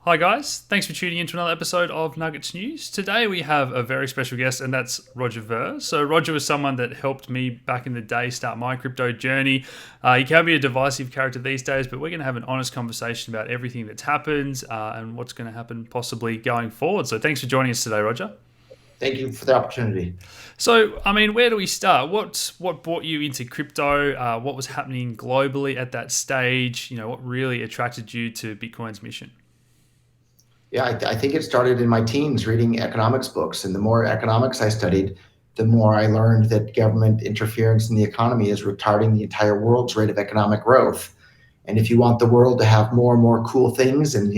Hi, guys. Thanks for tuning in to another episode of Nuggets News. Today we have a very special guest, and that's Roger Ver. So, Roger was someone that helped me back in the day start my crypto journey. He can be a divisive character these days, but we're going to have an honest conversation about everything that's happened and what's going to happen possibly going forward. So, thanks for joining us today, Roger. Thank you for the opportunity. So, I mean, where do we start? What brought you into crypto? What was happening globally at that stage? What really attracted you to Bitcoin's mission? Yeah, I think it started in my teens reading economics books. And the more economics I studied, the more I learned that government interference in the economy is retarding the entire world's rate of economic growth. And if you want the world to have more and more cool things and,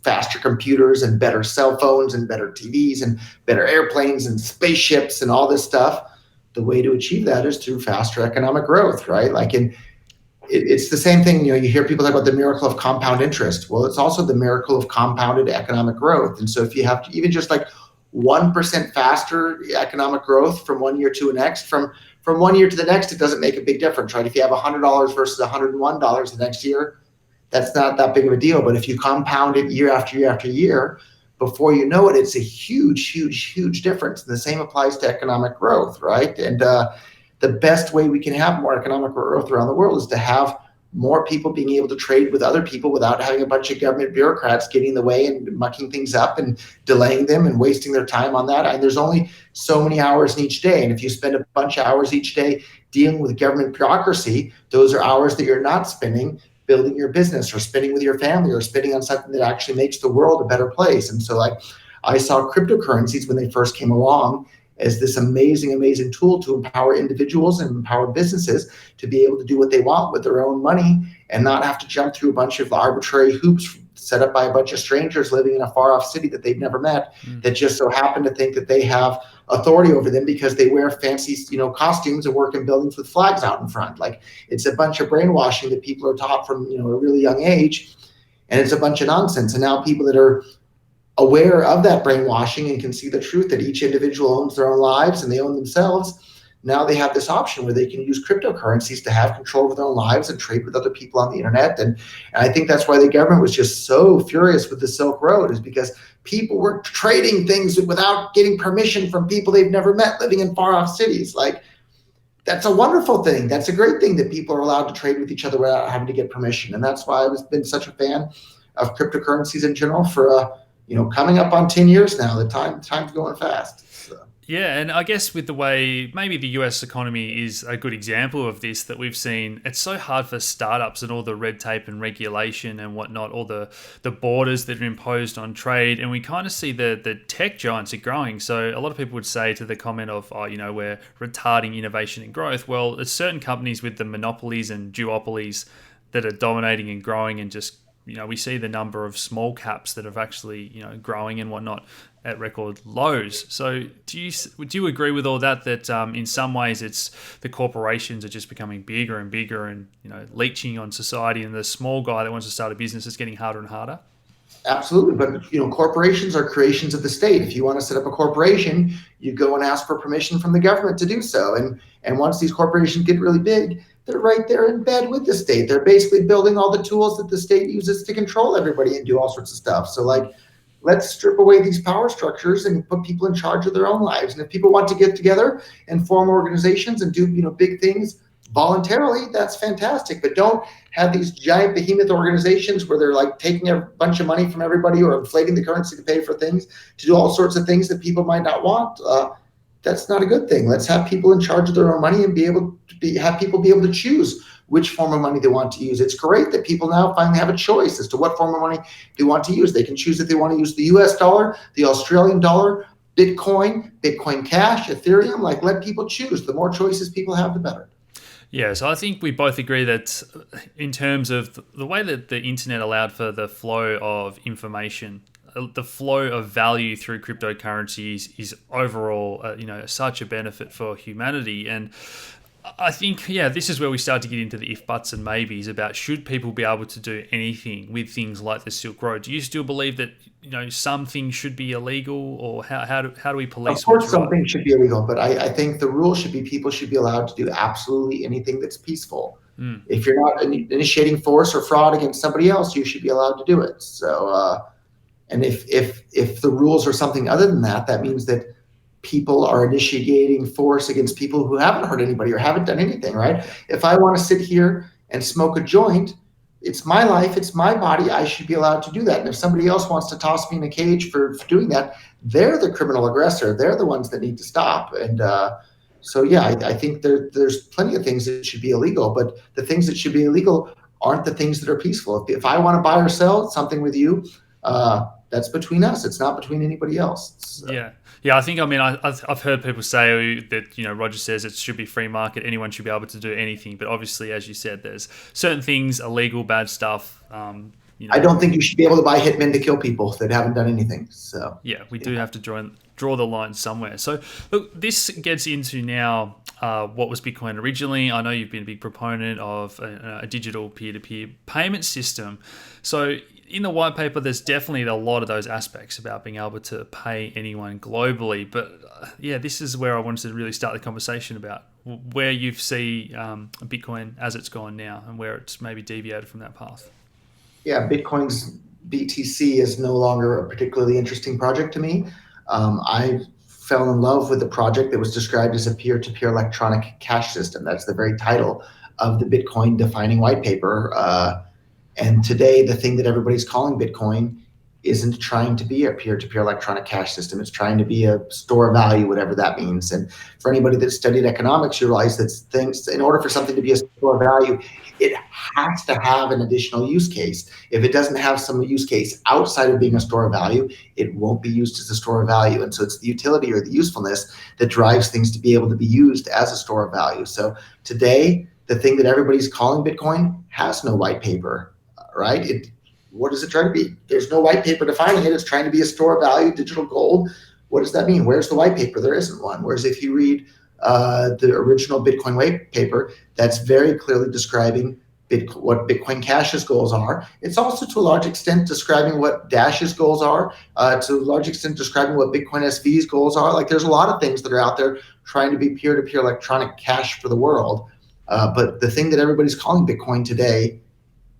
faster computers and better cell phones and better TVs and better airplanes and spaceships and all this stuff, the way to achieve that is through faster economic growth, right? It's the same thing. You hear people talk about the miracle of compound interest. Well, it's also the miracle of compounded economic growth. And so if you have to, even just like 1% faster economic growth from one year to the next, from one year to the next, it doesn't make a big difference, right? If you have $100 versus $101 the next year, that's not that big of a deal. But if you compound it year after year after year, before you know it, it's a huge, huge, huge difference. And the same applies to economic growth, right? And the best way we can have more economic growth around the world is to have more people being able to trade with other people without having a bunch of government bureaucrats getting in the way and mucking things up and delaying them and wasting their time on that. And there's only so many hours in each day. And if you spend a bunch of hours each day dealing with government bureaucracy, those are hours that you're not spending building your business or spending with your family or spending on something that actually makes the world a better place. And so I saw cryptocurrencies when they first came along as this amazing, amazing tool to empower individuals and empower businesses to be able to do what they want with their own money and not have to jump through a bunch of arbitrary hoops set up by a bunch of strangers living in a far off city that they've never met that just so happen to think that they have authority over them because they wear fancy, costumes and work in buildings with flags out in front. Like it's a bunch of brainwashing that people are taught from, a really young age. And it's a bunch of nonsense. And now people that are aware of that brainwashing and can see the truth that each individual owns their own lives and they own themselves, now they have this option where they can use cryptocurrencies to have control of their own lives and trade with other people on the internet. And I think that's why the government was just so furious with the Silk Road, is because people were trading things without getting permission from people they've never met living in far off cities. Like, that's a wonderful thing. That's a great thing that people are allowed to trade with each other without having to get permission. And that's why I've been such a fan of cryptocurrencies in general for coming up on 10 years now. Time's going fast. So. Yeah, and I guess with the way maybe the US economy is a good example of this, that we've seen, it's so hard for startups and all the red tape and regulation and whatnot, all the borders that are imposed on trade. And we kind of see the tech giants are growing. So a lot of people would say to the comment of, we're retarding innovation and growth. Well, there's certain companies with the monopolies and duopolies that are dominating and growing, and just we see the number of small caps that have actually, growing and whatnot at record lows. So do you agree with all that, that in some ways it's the corporations are just becoming bigger and bigger and, leeching on society, and the small guy that wants to start a business is getting harder and harder? Absolutely. But, corporations are creations of the state. If you want to set up a corporation, you go and ask for permission from the government to do so. And once these corporations get really big, they're right there in bed with the state. They're basically building all the tools that the state uses to control everybody and do all sorts of stuff. So let's strip away these power structures and put people in charge of their own lives. And if people want to get together and form organizations and do, big things voluntarily, that's fantastic. But don't have these giant behemoth organizations where they're like taking a bunch of money from everybody or inflating the currency to pay for things, to do all sorts of things that people might not want. That's not a good thing. Let's have people in charge of their own money and have people be able to choose which form of money they want to use. It's great that people now finally have a choice as to what form of money they want to use. They can choose if they want to use the US dollar, the Australian dollar, Bitcoin, Bitcoin Cash, Ethereum. Let people choose. The more choices people have, the better. Yeah, so I think we both agree that in terms of the way that the internet allowed for the flow of information, the flow of value through cryptocurrencies is overall, such a benefit for humanity. And I think, this is where we start to get into the if, buts, and maybes about should people be able to do anything with things like the Silk Road. Do you still believe that some things should be illegal, or how do we Of police what's course, right? something should be illegal, but I think the rule should be people should be allowed to do absolutely anything that's peaceful. Mm. If you're not initiating force or fraud against somebody else, you should be allowed to do it. So And if the rules are something other than that, that means that people are initiating force against people who haven't hurt anybody or haven't done anything, right? If I want to sit here and smoke a joint, it's my life, it's my body, I should be allowed to do that. And if somebody else wants to toss me in a cage for doing that, they're the criminal aggressor. They're the ones that need to stop. And so, yeah, I think there's plenty of things that should be illegal, but the things that should be illegal aren't the things that are peaceful. If I want to buy or sell something with you, that's between us. It's not between anybody else. So. Yeah. I think, I mean, I've heard people say that, Roger says it should be free market. Anyone should be able to do anything. But obviously, as you said, there's certain things, illegal, bad stuff. I don't think you should be able to buy hitmen to kill people that haven't done anything. So yeah, we do have to draw the line somewhere. So look, this gets into now what was Bitcoin originally. I know you've been a big proponent of a digital peer-to-peer payment system. So in the white paper, there's definitely a lot of those aspects about being able to pay anyone globally. But this is where I wanted to really start the conversation about where you see Bitcoin as it's gone now and where it's maybe deviated from that path. Yeah, Bitcoin's BTC is no longer a particularly interesting project to me. I fell in love with the project that was described as a peer-to-peer electronic cash system. That's the very title of the Bitcoin defining white paper. And today, the thing that everybody's calling Bitcoin isn't trying to be a peer-to-peer electronic cash system. It's trying to be a store of value, whatever that means. And for anybody that studied economics, you realize that things, in order for something to be a store of value, it has to have an additional use case. If it doesn't have some use case outside of being a store of value, it won't be used as a store of value. And so it's the utility or the usefulness that drives things to be able to be used as a store of value. So today, the thing that everybody's calling Bitcoin has no white paper, right? What does it try to be? There's no white paper defining it. It's trying to be a store of value, digital gold. What does that mean? Where's the white paper? There isn't one. Whereas if you read the original Bitcoin white paper, that's very clearly describing what Bitcoin Cash's goals are. It's also to a large extent describing what Dash's goals are, to a large extent describing what Bitcoin SV's goals are. Like there's a lot of things that are out there trying to be peer-to-peer electronic cash for the world. But the thing that everybody's calling Bitcoin today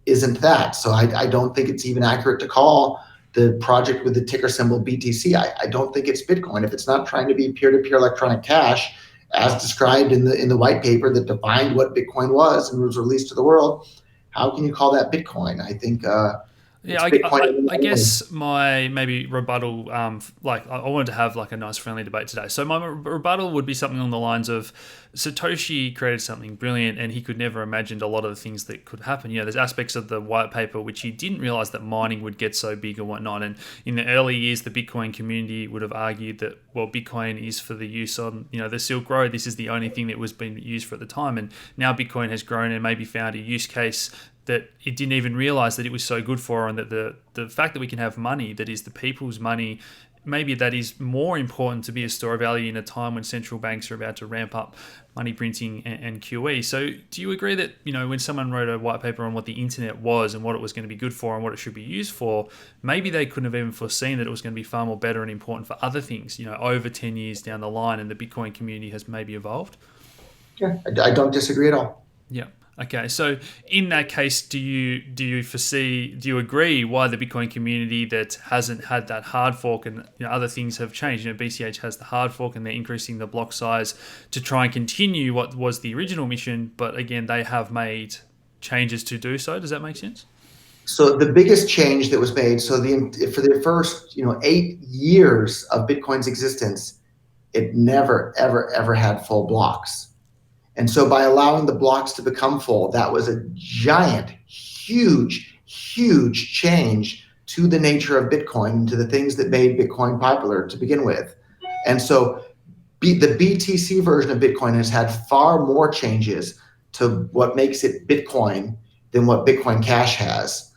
isn't that. So I don't think it's even accurate to call the project with the ticker symbol BTC. I don't think it's Bitcoin. If it's not trying to be peer-to-peer electronic cash, as described in the white paper that defined what Bitcoin was and was released to the world, how can you call that Bitcoin? I think I guess my maybe rebuttal, I wanted to have like a nice friendly debate today. So my rebuttal would be something along the lines of Satoshi created something brilliant and he could never imagined a lot of the things that could happen. There's aspects of the white paper which he didn't realize that mining would get so big and whatnot. And in the early years, the Bitcoin community would have argued that, well, Bitcoin is for the use on, the Silk Road. This is the only thing that was being used for at the time. And now Bitcoin has grown and maybe found a use case that it didn't even realize that it was so good for, and that the fact that we can have money that is the people's money, maybe that is more important to be a store of value in a time when central banks are about to ramp up money printing and QE. So do you agree that, when someone wrote a white paper on what the internet was and what it was going to be good for and what it should be used for, maybe they couldn't have even foreseen that it was going to be far more better and important for other things, over 10 years down the line, and the Bitcoin community has maybe evolved? Yeah, I don't disagree at all. Yeah. Okay, so in that case, do you agree why the Bitcoin community that hasn't had that hard fork and other things have changed? BCH has the hard fork and they're increasing the block size to try and continue what was the original mission, but again, they have made changes to do so. Does that make sense? So the biggest change that was made, for the first 8 years of Bitcoin's existence, it never, ever, ever had full blocks. And so by allowing the blocks to become full, that was a giant, huge change to the nature of Bitcoin and to the things that made Bitcoin popular to begin with. And so the BTC version of Bitcoin has had far more changes to what makes it Bitcoin than what Bitcoin Cash has.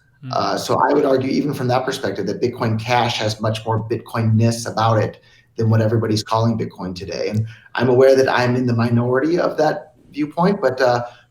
So I would argue, even from that perspective, that Bitcoin Cash has much more Bitcoin-ness about it than what everybody's calling Bitcoin today. And I'm aware that I'm in the minority of that viewpoint, but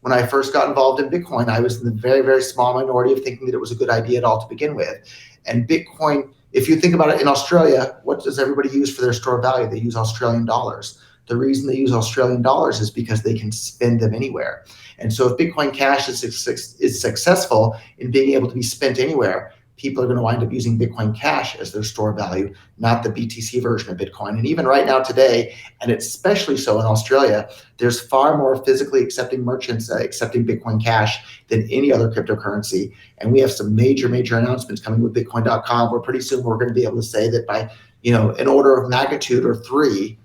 when I first got involved in Bitcoin, I was in the very, very small minority of thinking that it was a good idea at all to begin with. And Bitcoin, if you think about it, in Australia, what does everybody use for their store of value? They use Australian dollars. The reason they use Australian dollars is because they can spend them anywhere. And so if Bitcoin Cash is successful in being able to be spent anywhere, people are going to wind up using Bitcoin Cash as their store value, not the BTC version of Bitcoin. And even right now today, and it's especially so in Australia, there's far more physically accepting merchants accepting Bitcoin Cash than any other cryptocurrency. And we have some major, major announcements coming with Bitcoin.com, where pretty soon we're going to be able to say that by, an order of magnitude or three,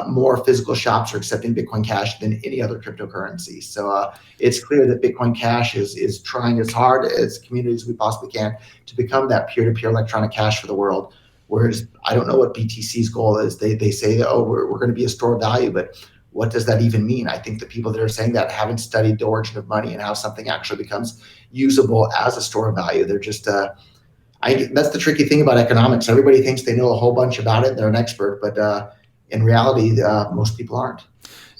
more physical shops are accepting Bitcoin Cash than any other cryptocurrency. So it's clear that Bitcoin Cash is trying as hard as communities we possibly can to become that peer-to-peer electronic cash for the world. Whereas I don't know what BTC's goal is. They say that, we're going to be a store of value, but what does that even mean? I think the people that are saying that haven't studied the origin of money and how something actually becomes usable as a store of value. They're just that's the tricky thing about economics. Everybody thinks they know a whole bunch about it. They're an expert, but in reality, most people aren't.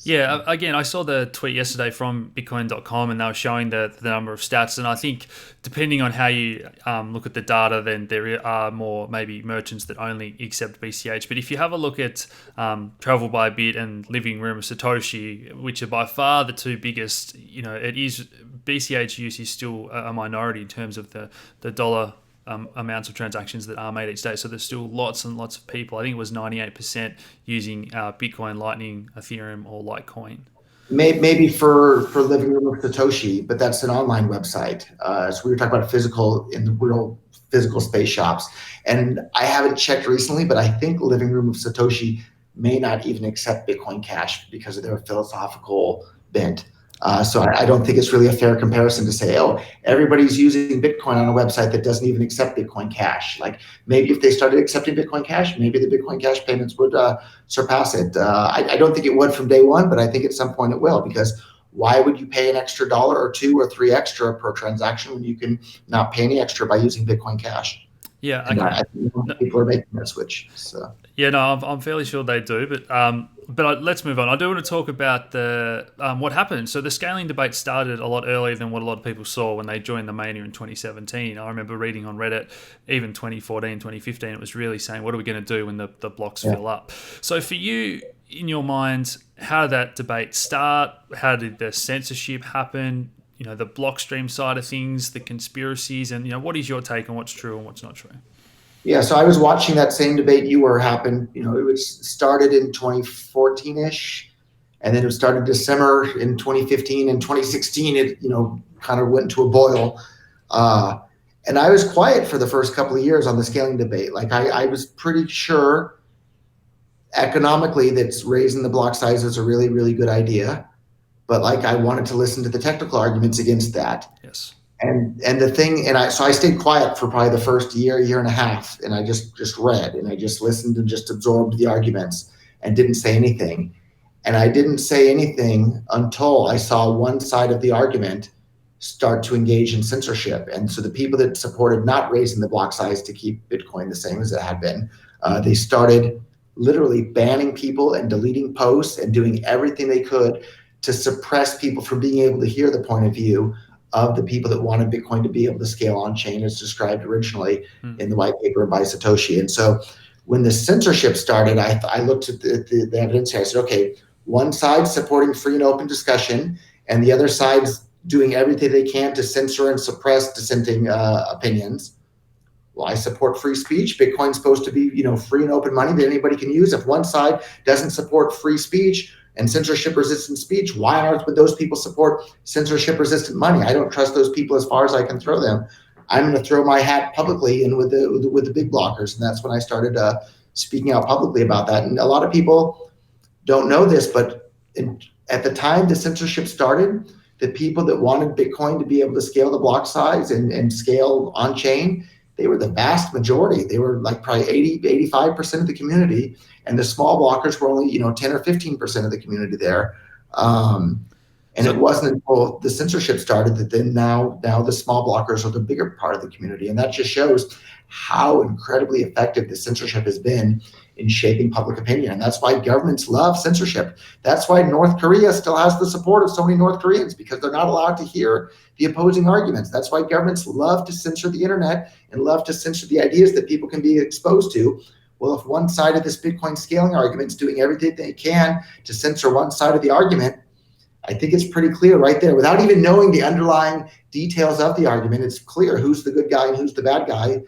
Yeah, again, I saw the tweet yesterday from Bitcoin.com, and they were showing the number of stats. And I think depending on how you look at the data, then there are more maybe merchants that only accept BCH. But if you have a look at Travel by Bit and Living Room of Satoshi, which are by far the two biggest, it is BCH use is still a minority in terms of the dollar amounts of transactions that are made each day. So there's still lots and lots of people. I think it was 98% using Bitcoin, Lightning, Ethereum, or Litecoin. Maybe for Living Room of Satoshi, but that's an online website. So we were talking about physical in the real physical space shops. And I haven't checked recently, but I think Living Room of Satoshi may not even accept Bitcoin Cash because of their philosophical bent. So I don't think it's really a fair comparison to say, everybody's using Bitcoin on a website that doesn't even accept Bitcoin Cash. Like maybe if they started accepting Bitcoin Cash, maybe the Bitcoin Cash payments would surpass it. I don't think it would from day one, but I think at some point it will, because why would you pay an extra $1 or $2 or $3 extra per transaction when you can not pay any extra by using Bitcoin Cash? Yeah, and I think people are making that switch. So. Yeah, no, I'm fairly sure they do, but let's move on. I do want to talk about the what happened. So the scaling debate started a lot earlier than what a lot of people saw when they joined the mania in 2017. I remember reading on Reddit, even 2014, 2015, it was really saying, what are we going to do when the blocks fill up? So for you, in your mind, how did that debate start? How did the censorship happen? The blockstream side of things, the conspiracies, and what is your take on what's true and what's not true? Yeah, so I was watching that same debate you were happen. It was started in 2014-ish, and then it started to simmer in 2015 and 2016. It kind of went to a boil, and I was quiet for the first couple of years on the scaling debate. Like I was pretty sure economically that raising the block size is a really, really good idea, but like I wanted to listen to the technical arguments against that. Yes. And the thing, so I stayed quiet for probably the first year and a half, and I just read and I just listened and just absorbed the arguments and didn't say anything. And I didn't say anything until I saw one side of the argument start to engage in censorship. And so the people that supported not raising the block size to keep Bitcoin the same as it had been, they started literally banning people and deleting posts and doing everything they could to suppress people from being able to hear the point of view of the people that wanted Bitcoin to be able to scale on chain as described originally in the white paper by Satoshi. And so when the censorship started, I looked at the evidence here. I said, okay, one side supporting free and open discussion, and the other side's doing everything they can to censor and suppress dissenting opinions. Well, I support free speech. Bitcoin's supposed to be, free and open money that anybody can use. If one side doesn't support free speech and censorship-resistant speech, why on earth would those people support censorship-resistant money? I don't trust those people as far as I can throw them. I'm going to throw my hat publicly in with the big blockers, and that's when I started speaking out publicly about that. And a lot of people don't know this, but at the time the censorship started, the people that wanted Bitcoin to be able to scale the block size and scale on chain, they were the vast majority. They were like probably 85% of the community, and the small blockers were only 10 or 15% of the community there. And it wasn't until the censorship started that then now the small blockers are the bigger part of the community, and that just shows how incredibly effective the censorship has been in shaping public opinion. And that's why governments love censorship. That's why North Korea still has the support of so many North Koreans, because they're not allowed to hear the opposing arguments. That's why governments love to censor the internet and love to censor the ideas that people can be exposed to. Well, if one side of this Bitcoin scaling argument is doing everything they can to censor one side of the argument, I think it's pretty clear right there. Without even knowing the underlying details of the argument, it's clear who's the good guy and who's the bad guy,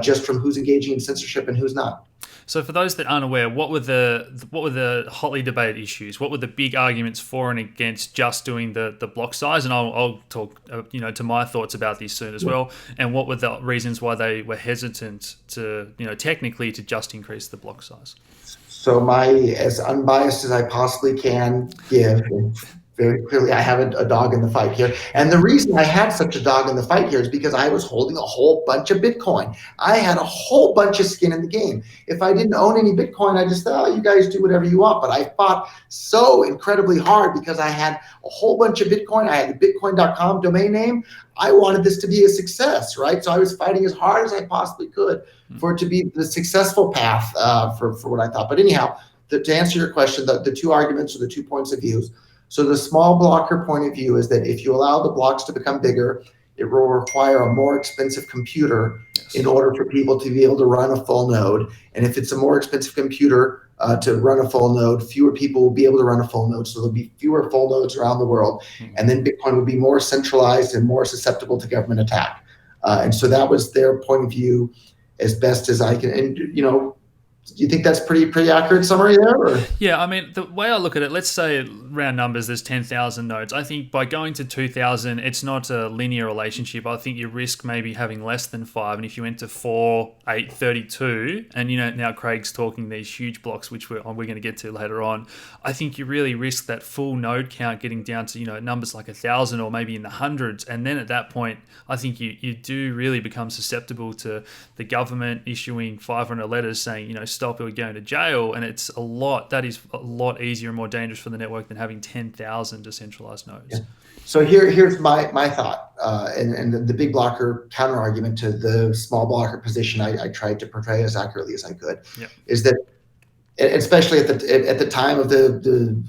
just from who's engaging in censorship and who's not. So, for those that aren't aware, what were the hotly debated issues? What were the big arguments for and against just doing the block size? And I'll talk, to my thoughts about this soon as well. And what were the reasons why they were hesitant to, technically to just increase the block size? So, as unbiased as I possibly can give, very clearly, I have a dog in the fight here. And the reason I had such a dog in the fight here is because I was holding a whole bunch of Bitcoin. I had a whole bunch of skin in the game. If I didn't own any Bitcoin, I just thought, you guys do whatever you want. But I fought so incredibly hard because I had a whole bunch of Bitcoin. I had the Bitcoin.com domain name. I wanted this to be a success, right? So I was fighting as hard as I possibly could for it to be the successful path for what I thought. But anyhow, to answer your question, the two arguments or the 2 points of views. So the small blocker point of view is that if you allow the blocks to become bigger, it will require a more expensive computer in order for people to be able to run a full node. And if it's a more expensive computer to run a full node, fewer people will be able to run a full node. So there'll be fewer full nodes around the world. And then Bitcoin will be more centralized and more susceptible to government attack. And so that was their point of view as best as I can. And, do you think that's pretty accurate summary there? Or? Yeah, I mean, the way I look at it, let's say round numbers, there's 10,000 nodes. I think by going to 2,000, it's not a linear relationship. I think you risk maybe having less than 5. And if you went to 4, 8, 32, and now Craig's talking these huge blocks, which we're going to get to later on, I think you really risk that full node count getting down to, numbers like 1,000 or maybe in the hundreds. And then at that point, I think you do really become susceptible to the government issuing 500 letters saying, stop, we're going to jail. And that is a lot easier and more dangerous for the network than having 10,000 decentralized nodes. Yeah. So here's my thought, and the big blocker counter argument to the small blocker position I tried to portray as accurately as I could, is that, especially at the time of the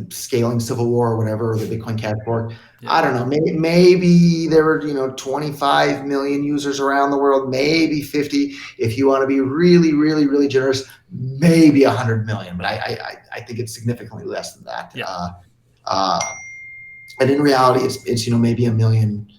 scaling civil war or whatever, the Bitcoin Cash War, I don't know, maybe there were 25 million users around the world, maybe 50. If you want to be really, really, really generous, maybe 100 million. But I think it's significantly less than that. And in reality, it's maybe 1 million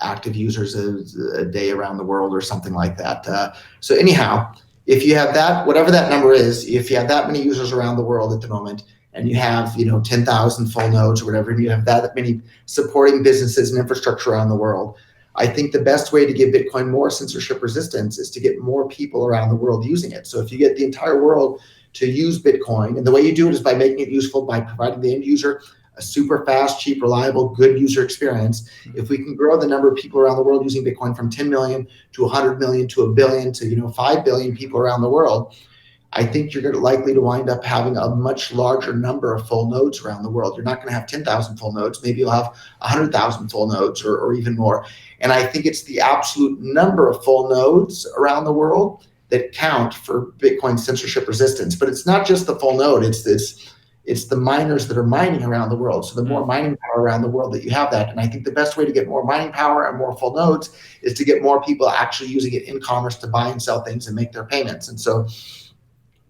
active users a day around the world or something like that. So anyhow, if you have that, whatever that number is, if you have that many users around the world at the moment, and you have 10,000 full nodes or whatever, and you have that many supporting businesses and infrastructure around the world, I think the best way to give Bitcoin more censorship resistance is to get more people around the world using it. So if you get the entire world to use Bitcoin, and the way you do it is by making it useful, by providing the end user a super fast, cheap, reliable, good user experience. If we can grow the number of people around the world using Bitcoin from 10 million to 100 million to 1 billion to 5 billion people around the world, I think you're likely to wind up having a much larger number of full nodes around the world. You're not going to have 10,000 full nodes. Maybe you'll have 100,000 full nodes or even more. And I think it's the absolute number of full nodes around the world that count for Bitcoin censorship resistance. But it's not just the full node. It's the miners that are mining around the world. So the more mining power around the world that you have that. And I think the best way to get more mining power and more full nodes is to get more people actually using it in commerce to buy and sell things and make their payments. And so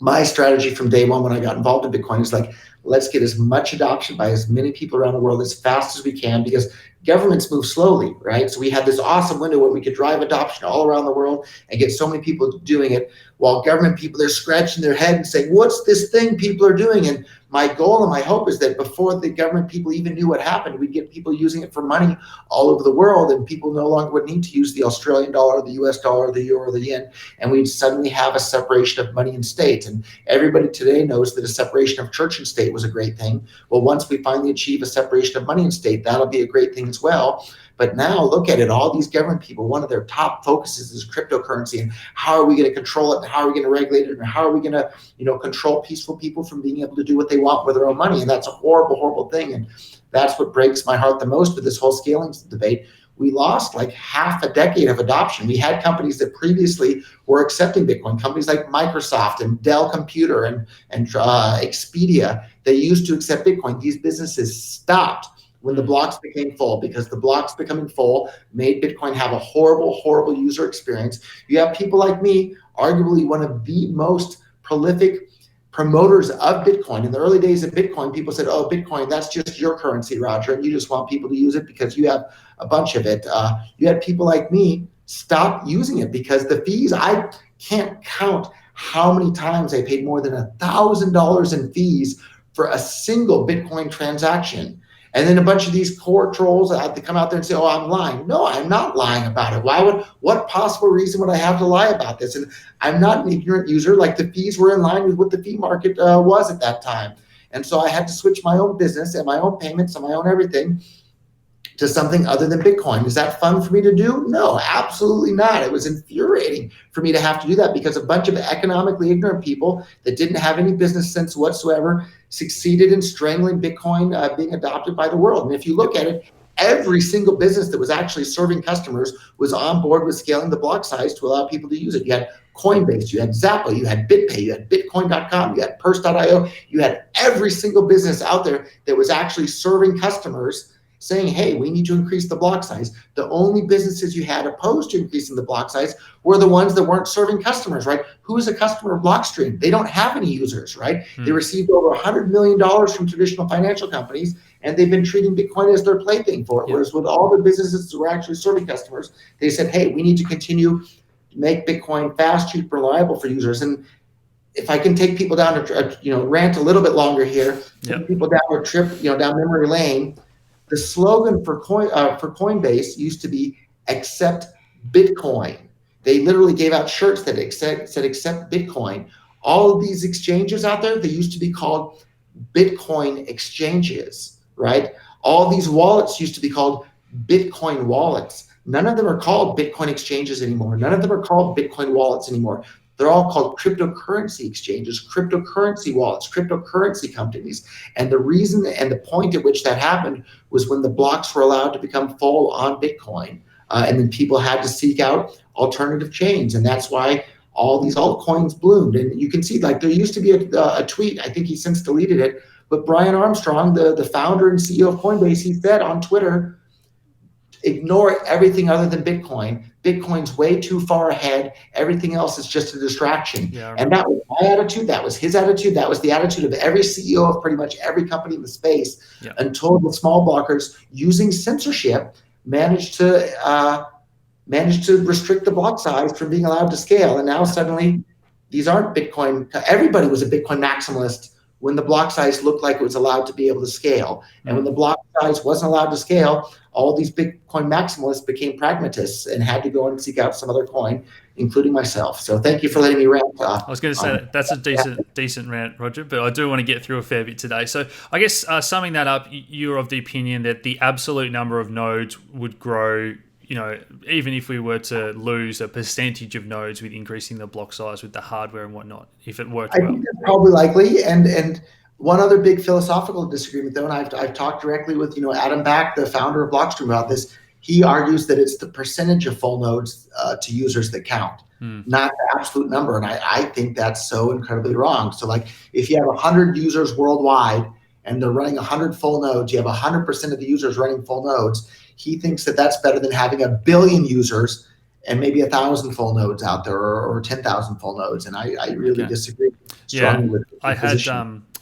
my strategy from day one when I got involved in Bitcoin is let's get as much adoption by as many people around the world as fast as we can, because governments move slowly, right? So we had this awesome window where we could drive adoption all around the world and get so many people doing it, while government people, they're scratching their head and saying, what's this thing people are doing? And my goal and my hope is that before the government people even knew what happened, we'd get people using it for money all over the world, and people no longer would need to use the Australian dollar, the US dollar, the euro, the yen, and we'd suddenly have a separation of money and state. And everybody today knows that a separation of church and state was a great thing. Well, once we finally achieve a separation of money and state, that'll be a great thing as well. But now look at it, all these government people, one of their top focuses is cryptocurrency, and how are we going to control it, and how are we going to regulate it, and how are we going to control peaceful people from being able to do what they want with their own money? And that's a horrible, horrible thing. And that's what breaks my heart the most with this whole scaling debate. We lost like half a decade of adoption. We had companies that previously were accepting Bitcoin, companies like Microsoft and Dell Computer and Expedia. They used to accept Bitcoin. These businesses stopped when the blocks became full, because the blocks becoming full made Bitcoin have a horrible, horrible user experience. You have people like me, arguably one of the most prolific promoters of Bitcoin. In the early days of Bitcoin, people said, oh, Bitcoin, that's just your currency, Roger, and you just want people to use it because you have a bunch of it. You had people like me stop using it because the fees, I can't count how many times I paid more than $1,000 in fees for a single Bitcoin transaction. And then a bunch of these core trolls had to come out there and say, oh, I'm lying. No, I'm not lying about it. What possible reason would I have to lie about this? And I'm not an ignorant user. Like, the fees were in line with what the fee market was at that time. And so I had to switch my own business and my own payments and my own everything to something other than Bitcoin. Is that fun for me to do? No, absolutely not. It was infuriating for me to have to do that because a bunch of economically ignorant people that didn't have any business sense whatsoever succeeded in strangling Bitcoin being adopted by the world. And if you look at it, every single business that was actually serving customers was on board with scaling the block size to allow people to use it. You had Coinbase, you had Zappa, you had BitPay, you had Bitcoin.com, you had Purse.io, you had every single business out there that was actually serving customers saying, hey, we need to increase the block size. The only businesses you had opposed to increasing the block size were the ones that weren't serving customers, right? Who is a customer of Blockstream? They don't have any users, right? They received over $100 million from traditional financial companies, and they've been treating Bitcoin as their plaything for it. Whereas with all the businesses that were actually serving customers, they said, hey, we need to continue to make Bitcoin fast, cheap, reliable for users. And if I can take people down to, rant a little bit longer here, take people down a trip, down memory lane. The slogan for Coinbase used to be "Accept Bitcoin." They literally gave out shirts that said "Accept Bitcoin." All of these exchanges out there, they used to be called Bitcoin exchanges, right? All these wallets used to be called Bitcoin wallets. None of them are called Bitcoin exchanges anymore. None of them are called Bitcoin wallets anymore. They're all called cryptocurrency exchanges, cryptocurrency wallets, cryptocurrency companies. And the reason and the point at which that happened was when the blocks were allowed to become full on Bitcoin. And then people had to seek out alternative chains. And that's why all these altcoins bloomed. And you can see, like, there used to be a tweet, I think he since deleted it, but Brian Armstrong, the founder and CEO of Coinbase, he said on Twitter, ignore everything other than Bitcoin. Bitcoin's way too far ahead. Everything else is just a distraction. Yeah, and that was my attitude. That was his attitude. That was the attitude of every CEO of pretty much every company in the space, until the small blockers, using censorship, managed to restrict the block size from being allowed to scale. And now suddenly these aren't Bitcoin. Everybody was a Bitcoin maximalist when the block size looked like it was allowed to be able to scale. And when the block size wasn't allowed to scale, all these Bitcoin maximalists became pragmatists and had to go and seek out some other coin, including myself. So thank you for letting me rant. I was going to say that's a decent rant, Roger, but I do want to get through a fair bit today. So I guess summing that up, you're of the opinion that the absolute number of nodes would grow, even if we were to lose a percentage of nodes with increasing the block size with the hardware and whatnot, if it worked well. I think that's probably likely. And one other big philosophical disagreement, though, and I've talked directly with Adam Back, the founder of Blockstream, about this. He argues that it's the percentage of full nodes to users that count, not the absolute number. And I think that's so incredibly wrong. So, like, if you have 100 users worldwide and they're running 100 full nodes, you have 100% of the users running full nodes. He thinks that that's better than having 1 billion users and maybe 1,000 full nodes out there, or 10,000 full nodes. And I really disagree strongly with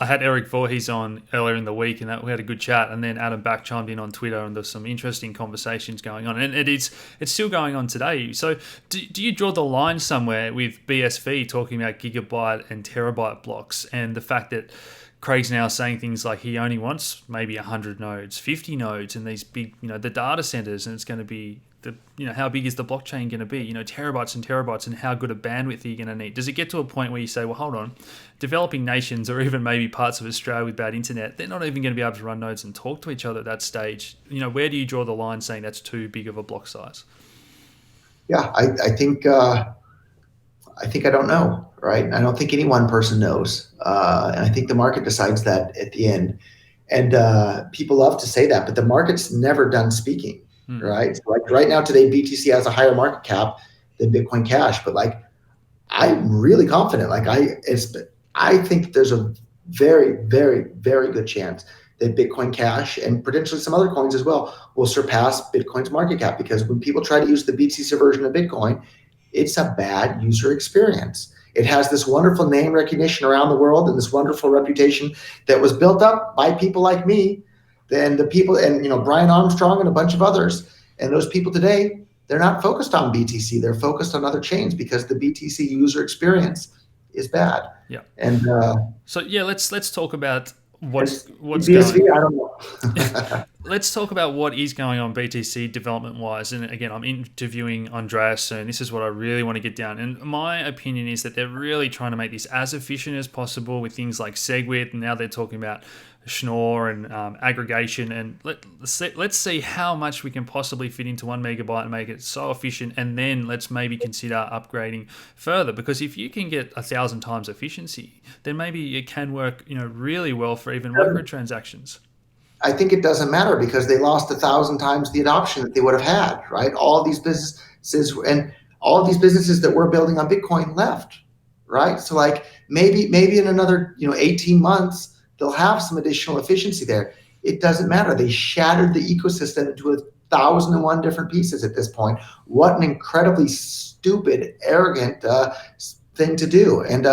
I had Eric Voorhees on earlier in the week, and we had a good chat. And then Adam Back chimed in on Twitter, and there's some interesting conversations going on. And it's still going on today. So do you draw the line somewhere with BSV talking about gigabyte and terabyte blocks, and the fact that Craig's now saying things like he only wants maybe 100 nodes, 50 nodes, and these big, the data centers, and it's going to be how big is the blockchain going to be? Terabytes and terabytes, and how good a bandwidth are you going to need? Does it get to a point where you say, well, hold on, developing nations, or even maybe parts of Australia with bad internet, they're not even going to be able to run nodes and talk to each other at that stage? Where do you draw the line saying that's too big of a block size? Yeah, I think I don't know, right? I don't think any one person knows. And I think the market decides that at the end. And people love to say that, but the market's never done speaking, right? So, like, right now, today, BTC has a higher market cap than Bitcoin Cash. But, like, I'm really confident. Like, I think there's a very, very, very good chance that Bitcoin Cash, and potentially some other coins as well, will surpass Bitcoin's market cap. Because when people try to use the BTC version of Bitcoin, it's a bad user experience. It has this wonderful name recognition around the world and this wonderful reputation that was built up by people like me, and the people, and Brian Armstrong and a bunch of others. And those people today, they're not focused on BTC. They're focused on other chains because the BTC user experience is bad. Yeah. And so yeah, let's talk about what's BSV, going. I don't know. Let's talk about what is going on BTC development wise. And again, I'm interviewing Andreas soon. This is what I really want to get down. And my opinion is that they're really trying to make this as efficient as possible with things like SegWit. And now they're talking about Schnorr and aggregation. And let's see how much we can possibly fit into 1 megabyte and make it so efficient. And then let's maybe consider upgrading further. Because if you can get 1,000 times efficiency, then maybe it can work, really well for even microtransactions. I think it doesn't matter because they lost 1,000 times the adoption that they would have had, right? All of these businesses that we're building on Bitcoin left, right? So like maybe in another 18 months they'll have some additional efficiency there. It doesn't matter. They shattered the ecosystem into 1,001 different pieces at this point. What an incredibly stupid, arrogant thing to do. And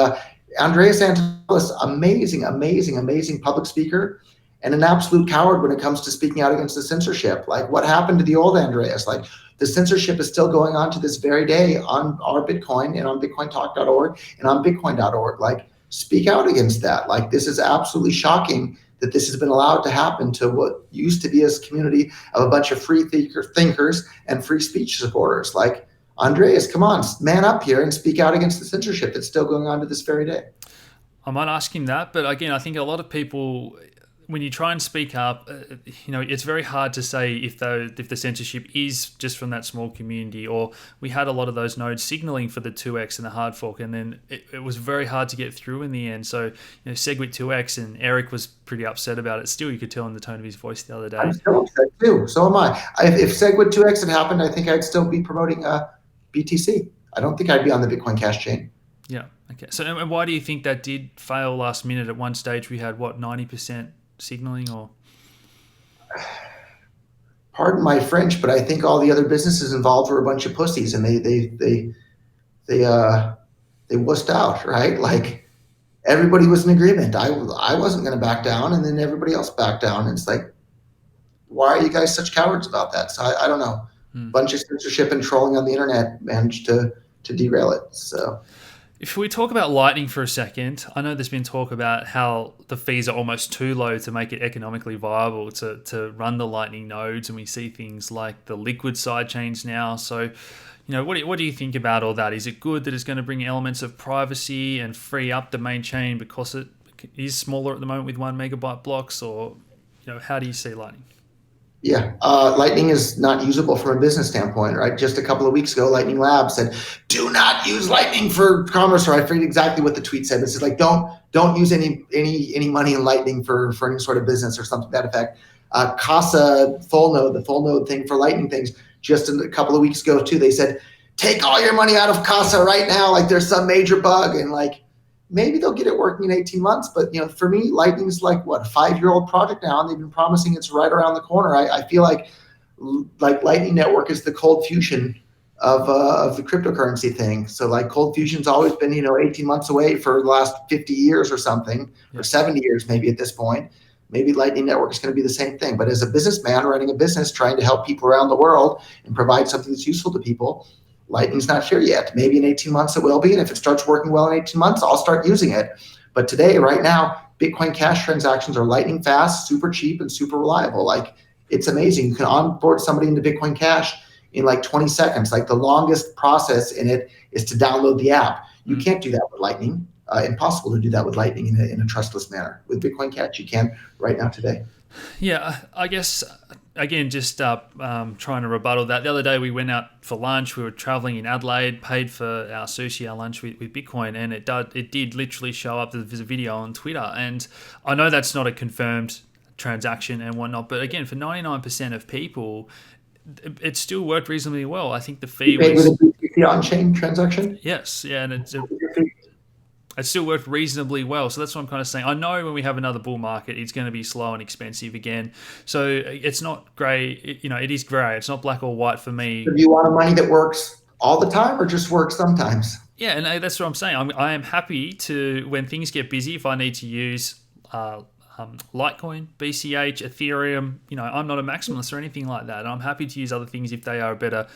Andreas Antonopoulos, amazing public speaker, and an absolute coward when it comes to speaking out against the censorship. Like, what happened to the old Andreas? Like, the censorship is still going on to this very day on our Bitcoin and on bitcointalk.org and on bitcoin.org. Like, speak out against that. Like, this is absolutely shocking that this has been allowed to happen to what used to be a community of a bunch of free thinkers and free speech supporters. Like, Andreas, come on, man up here and speak out against the censorship that's still going on to this very day. I might ask him that, but again, I think a lot of people, when you try and speak up, it's very hard to say if the censorship is just from that small community, or we had a lot of those nodes signaling for the 2x and the hard fork, and then it was very hard to get through in the end. So, SegWit 2x, and Eric was pretty upset about it. Still, you could tell in the tone of his voice the other day. I'm still upset too. So am I. If SegWit 2x had happened, I think I'd still be promoting BTC. I don't think I'd be on the Bitcoin Cash chain. Yeah. Okay. So, and why do you think that did fail last minute? At one stage, we had 90% signaling, or pardon my French, but I think all the other businesses involved were a bunch of pussies, and they wussed out, right? Like, everybody was in agreement. I wasn't going to back down, and then everybody else backed down. And it's like, why are you guys such cowards about that? So I don't know. Bunch of censorship and trolling on the internet managed to derail it. So. If we talk about Lightning for a second, I know there's been talk about how the fees are almost too low to make it economically viable to run the Lightning nodes, and we see things like the liquid sidechains now. So, what do you think about all that? Is it good that it's going to bring elements of privacy and free up the main chain because it is smaller at the moment with 1 megabyte blocks, or how do you see Lightning? Yeah, Lightning is not usable from a business standpoint, right? Just a couple of weeks ago, Lightning Labs said, "Do not use Lightning for commerce," or I forget exactly what the tweet said. It said like, "Don't use any money in Lightning for any sort of business," or something to that effect. Casa full node, the full node thing for Lightning things, just a couple of weeks ago too, they said, "Take all your money out of Casa right now. Like, there's some major bug," and like, maybe they'll get it working in 18 months. But, for me, Lightning's like, what, a 5-year-old project now, and they've been promising it's right around the corner. I feel like Lightning Network is the cold fusion of the cryptocurrency thing. So like Cold Fusion's always been, 18 months away for the last 50 years or something, or 70 years maybe at this point. Maybe Lightning Network is going to be the same thing. But as a businessman running a business, trying to help people around the world and provide something that's useful to people, Lightning's not here yet. Maybe in 18 months it will be. And if it starts working well in 18 months, I'll start using it. But today, right now, Bitcoin Cash transactions are lightning fast, super cheap, and super reliable. Like, it's amazing. You can onboard somebody into Bitcoin Cash in like 20 seconds. Like, the longest process in it is to download the app. You can't do that with Lightning. Impossible to do that with Lightning in a trustless manner. With Bitcoin Cash, you can right now today. Yeah, I guess, again, just trying to rebuttal that. The other day we went out for lunch. We were traveling in Adelaide, paid for our sushi, our lunch with Bitcoin, and it did literally show up as a video on Twitter. And I know that's not a confirmed transaction and whatnot, but again, for 99% of people, it still worked reasonably well. I think the fee was... with a BTC on-chain transaction? Yes, yeah, and it still worked reasonably well. So that's what I'm kind of saying. I know when we have another bull market, it's going to be slow and expensive again. So it's not grey. It is grey. It's not black or white for me. Do you want money that works all the time or just works sometimes? Yeah, and that's what I'm saying. I am happy to, when things get busy, if I need to use Litecoin, BCH, Ethereum, I'm not a maximalist or anything like that. And I'm happy to use other things if they are a better,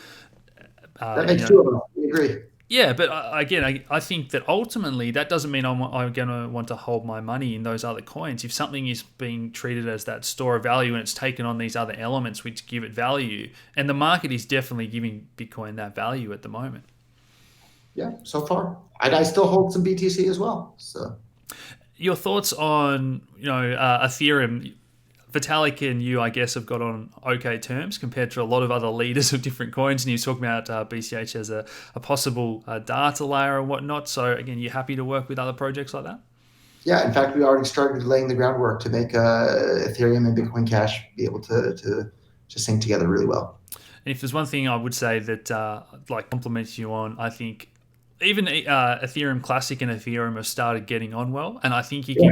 That you makes know, two of us. We agree. yeah, but again, I think that ultimately that doesn't mean I'm going to want to hold my money in those other coins. If something is being treated as that store of value and it's taken on these other elements which give it value, and the market is definitely giving Bitcoin that value at the moment. Yeah, so far. I still hold some BTC as well. So Your thoughts on Ethereum? Vitalik and you, I guess, have got on okay terms compared to a lot of other leaders of different coins. And you talk about BCH as a possible data layer and whatnot. So again, you're happy to work with other projects like that? yeah, in fact, we already started laying the groundwork to make Ethereum and Bitcoin Cash be able to sync together really well. And if there's one thing I would say that compliments you on, I think even Ethereum Classic and Ethereum have started getting on well, and I think Yeah,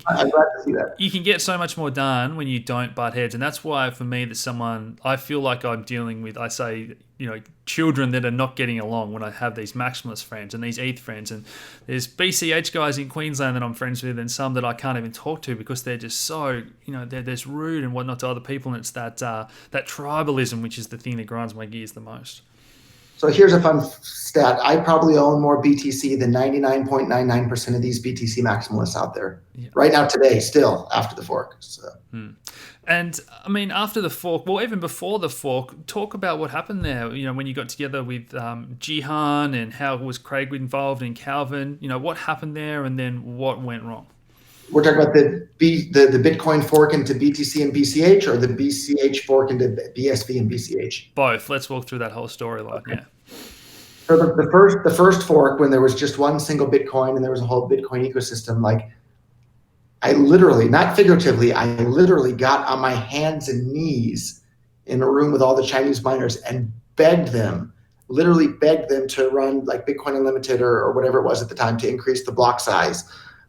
I'm glad to see that. you can get so much more done when you don't butt heads, and that's why for me that someone I feel like I'm dealing with, I say, children that are not getting along when I have these maximalist friends and these ETH friends, and there's BCH guys in Queensland that I'm friends with, and some that I can't even talk to because they're just so they're just rude and whatnot to other people, and it's that tribalism which is the thing that grinds my gears the most. So here's a fun stat. I probably own more BTC than 99.99% of these BTC maximalists out there Yeah. right now today, still after the fork. So. And I mean, after the fork, well, even before the fork, talk about what happened there. When you got together with Jihan, and how was Craig involved in Calvin? What happened there, and then what went wrong? We're talking about the Bitcoin fork into BTC and BCH, or the BCH fork into BSV and BCH? Both. Let's walk through that whole storyline. Okay. Yeah. So the first fork, when there was just one single Bitcoin and there was a whole Bitcoin ecosystem, like I literally, not figuratively, I literally got on my hands and knees in a room with all the Chinese miners and literally begged them to run like Bitcoin Unlimited or whatever it was at the time to increase the block size.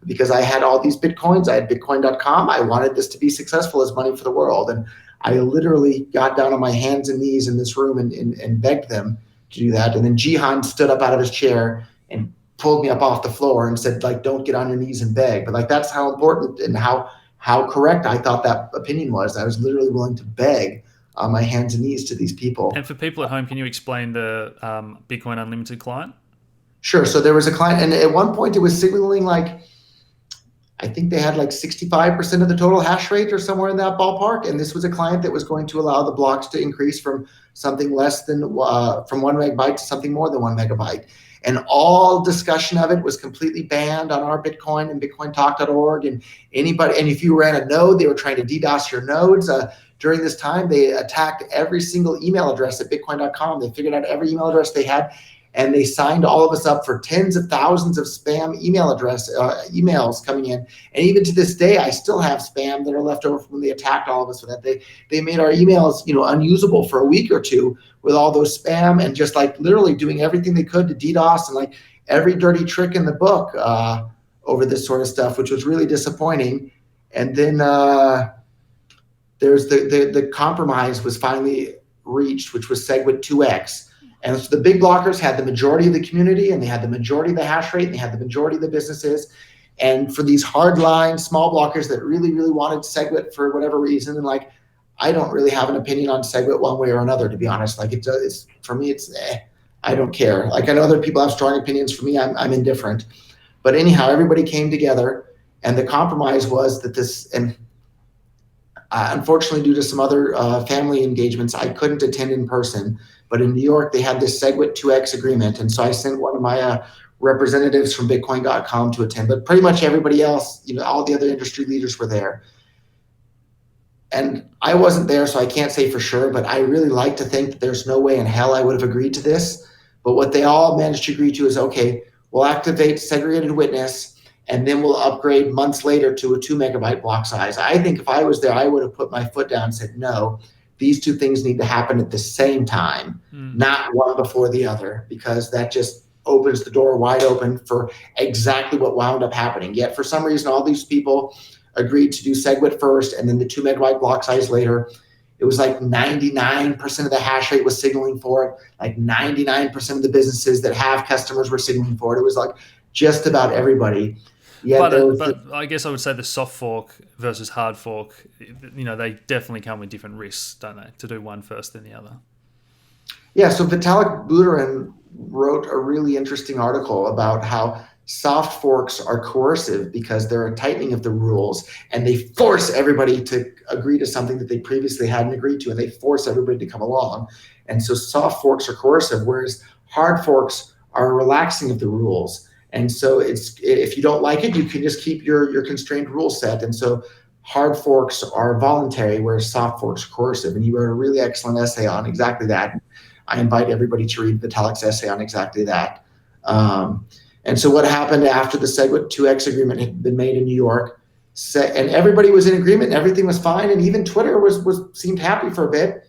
Because I had all these Bitcoins, I had Bitcoin.com, I wanted this to be successful as money for the world. And I literally got down on my hands and knees in this room and begged them to do that. And then Jihan stood up out of his chair and pulled me up off the floor and said, like, don't get on your knees and beg. But like, that's how important and how correct I thought that opinion was. I was literally willing to beg on my hands and knees to these people. And for people at home, can you explain the Bitcoin Unlimited client? Sure. So there was a client, and at one point it was signaling like, I think they had like 65% of the total hash rate or somewhere in that ballpark. And this was a client that was going to allow the blocks to increase from something less than from 1 megabyte to something more than 1 megabyte. And all discussion of it was completely banned on our Bitcoin and bitcointalk.org. And anybody, and if you ran a node, they were trying to DDoS your nodes. During this time, they attacked every single email address at bitcoin.com. They figured out every email address they had, and they signed all of us up for tens of thousands of spam emails coming in. And even to this day, I still have spam that are left over from when they attacked all of us with that. They made our emails, unusable for a week or two with all those spam, and just like literally doing everything they could to DDoS and like every dirty trick in the book over this sort of stuff, which was really disappointing. And then there's the compromise was finally reached, which was SegWit 2x. And so the big blockers had the majority of the community, and they had the majority of the hash rate, and they had the majority of the businesses. And for these hardline small blockers that really, really wanted SegWit for whatever reason, and like, I don't really have an opinion on SegWit one way or another, to be honest. Like it's for me, I don't care. Like I know other people have strong opinions. For me, I'm indifferent. But anyhow, everybody came together, and the compromise was that this, and unfortunately, due to some other family engagements, I couldn't attend in person. But in New York, they had this SegWit 2x agreement. And so I sent one of my representatives from Bitcoin.com to attend. But pretty much everybody else, all the other industry leaders were there. And I wasn't there, so I can't say for sure. But I really like to think that there's no way in hell I would have agreed to this. But what they all managed to agree to is, okay, we'll activate segregated witness, and then we'll upgrade months later to a 2 megabyte block size. I think if I was there, I would have put my foot down and said, no, these two things need to happen at the same time, not one before the other, because that just opens the door wide open for exactly what wound up happening. Yet for some reason, all these people agreed to do SegWit first and then the 2 megabyte block size later. It was like 99% of the hash rate was signaling for it. Like 99% of the businesses that have customers were signaling for it. It was like just about everybody. Yet there was But I guess I would say the soft fork versus hard fork, they definitely come with different risks, don't they? To do one first than the other. Yeah, so Vitalik Buterin wrote a really interesting article about how soft forks are coercive because they're a tightening of the rules and they force everybody to agree to something that they previously hadn't agreed to, and they force everybody to come along. And so soft forks are coercive, whereas hard forks are relaxing of the rules. And so it's, if you don't like it, you can just keep your constrained rule set. And so hard forks are voluntary, whereas soft forks are coercive. And he wrote a really excellent essay on exactly that. I invite everybody to read Vitalik's essay on exactly that. And so what happened after the SegWit 2x agreement had been made in New York, and everybody was in agreement, and everything was fine, and even Twitter was seemed happy for a bit,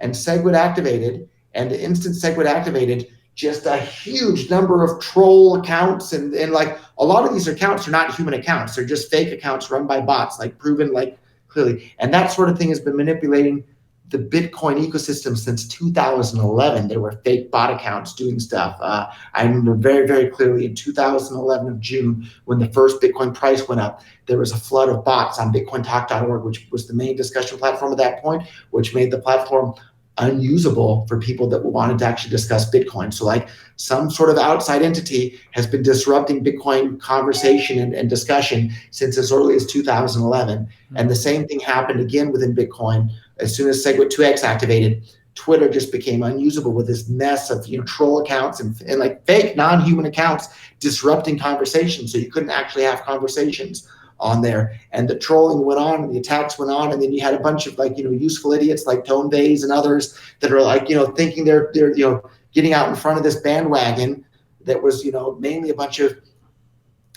and SegWit activated, and the instant SegWit activated, just a huge number of troll accounts, and like a lot of these accounts are not human accounts, they're just fake accounts run by bots, like proven like clearly, and that sort of thing has been manipulating the Bitcoin ecosystem since 2011. There were fake bot accounts doing stuff. I remember very, very clearly in 2011 of June, when the first Bitcoin price went up, there was a flood of bots on bitcointalk.org, which was the main discussion platform at that point, which made the platform unusable for people that wanted to actually discuss Bitcoin. So like some sort of outside entity has been disrupting Bitcoin conversation and discussion since as early as 2011. Mm-hmm. And the same thing happened again within Bitcoin. As soon as SegWit 2x activated, Twitter just became unusable with this mess of troll accounts and like fake non-human accounts disrupting conversations. So you couldn't actually have conversations on there, and the trolling went on and the attacks went on, and then you had a bunch of like useful idiots like Tone Vays and others that are like thinking they're getting out in front of this bandwagon that was mainly a bunch of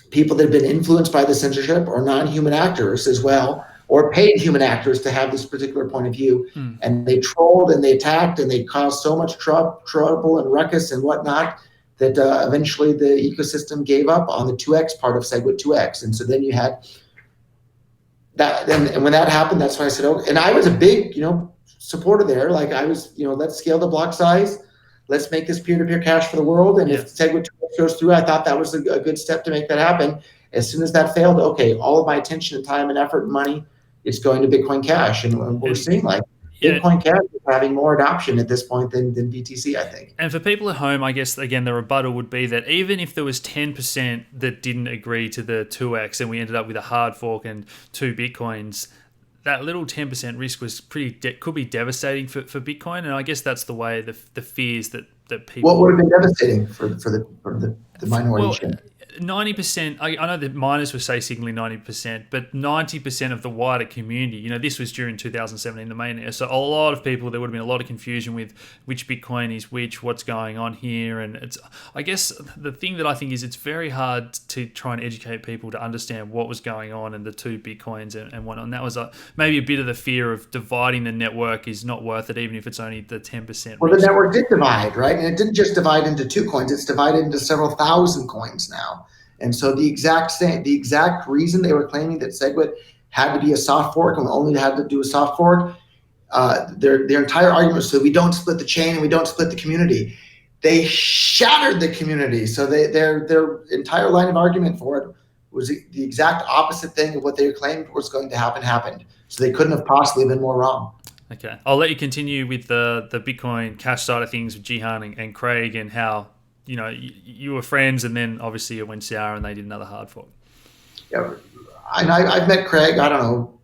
people that have been influenced by the censorship or non-human actors as well, or paid human actors to have this particular point of view. And they trolled and they attacked and they caused so much trouble and ruckus and whatnot that eventually the ecosystem gave up on the 2x part of SegWit 2x. And so then you had that, and when that happened, that's when I said, oh, and I was a big, supporter there. Like I was, let's scale the block size. Let's make this peer-to-peer cash for the world. And if SegWit 2x goes through, I thought that was a good step to make that happen. As soon as that failed, okay, all of my attention and time and effort and money is going to Bitcoin Cash. And we're seeing like Bitcoin Cash is having more adoption at this point than BTC, I think. And for people at home, I guess, again, the rebuttal would be that even if there was 10% that didn't agree to the 2x and we ended up with a hard fork and 2 Bitcoins, that little 10% risk was could be devastating for Bitcoin. And I guess that's the way the fears that people... What would have been devastating for the minority? Well, 90%, I know the miners were say signaling 90%, but 90% of the wider community, this was during 2017, the mainnet. So a lot of people, there would have been a lot of confusion with which Bitcoin is which, what's going on here. And it's, I guess the thing that I think is it's very hard to try and educate people to understand what was going on and the 2 Bitcoins and whatnot. And that was maybe a bit of the fear of dividing the network is not worth it, even if it's only the 10%. Well, the network did divide, right? And it didn't just divide into 2 coins, it's divided into several thousand coins now. And so the exact reason they were claiming that SegWit had to be a soft fork and only had to do a soft fork, their entire argument was so we don't split the chain and we don't split the community. They shattered the community. So their entire line of argument for it was the exact opposite thing of what they claimed was going to happen happened. So they couldn't have possibly been more wrong. Okay, I'll let you continue with the Bitcoin Cash side of things with Jihan and Craig and how you were friends, and then obviously it went sour and they did another hard fork. Yeah, I've met Craig, I don't know,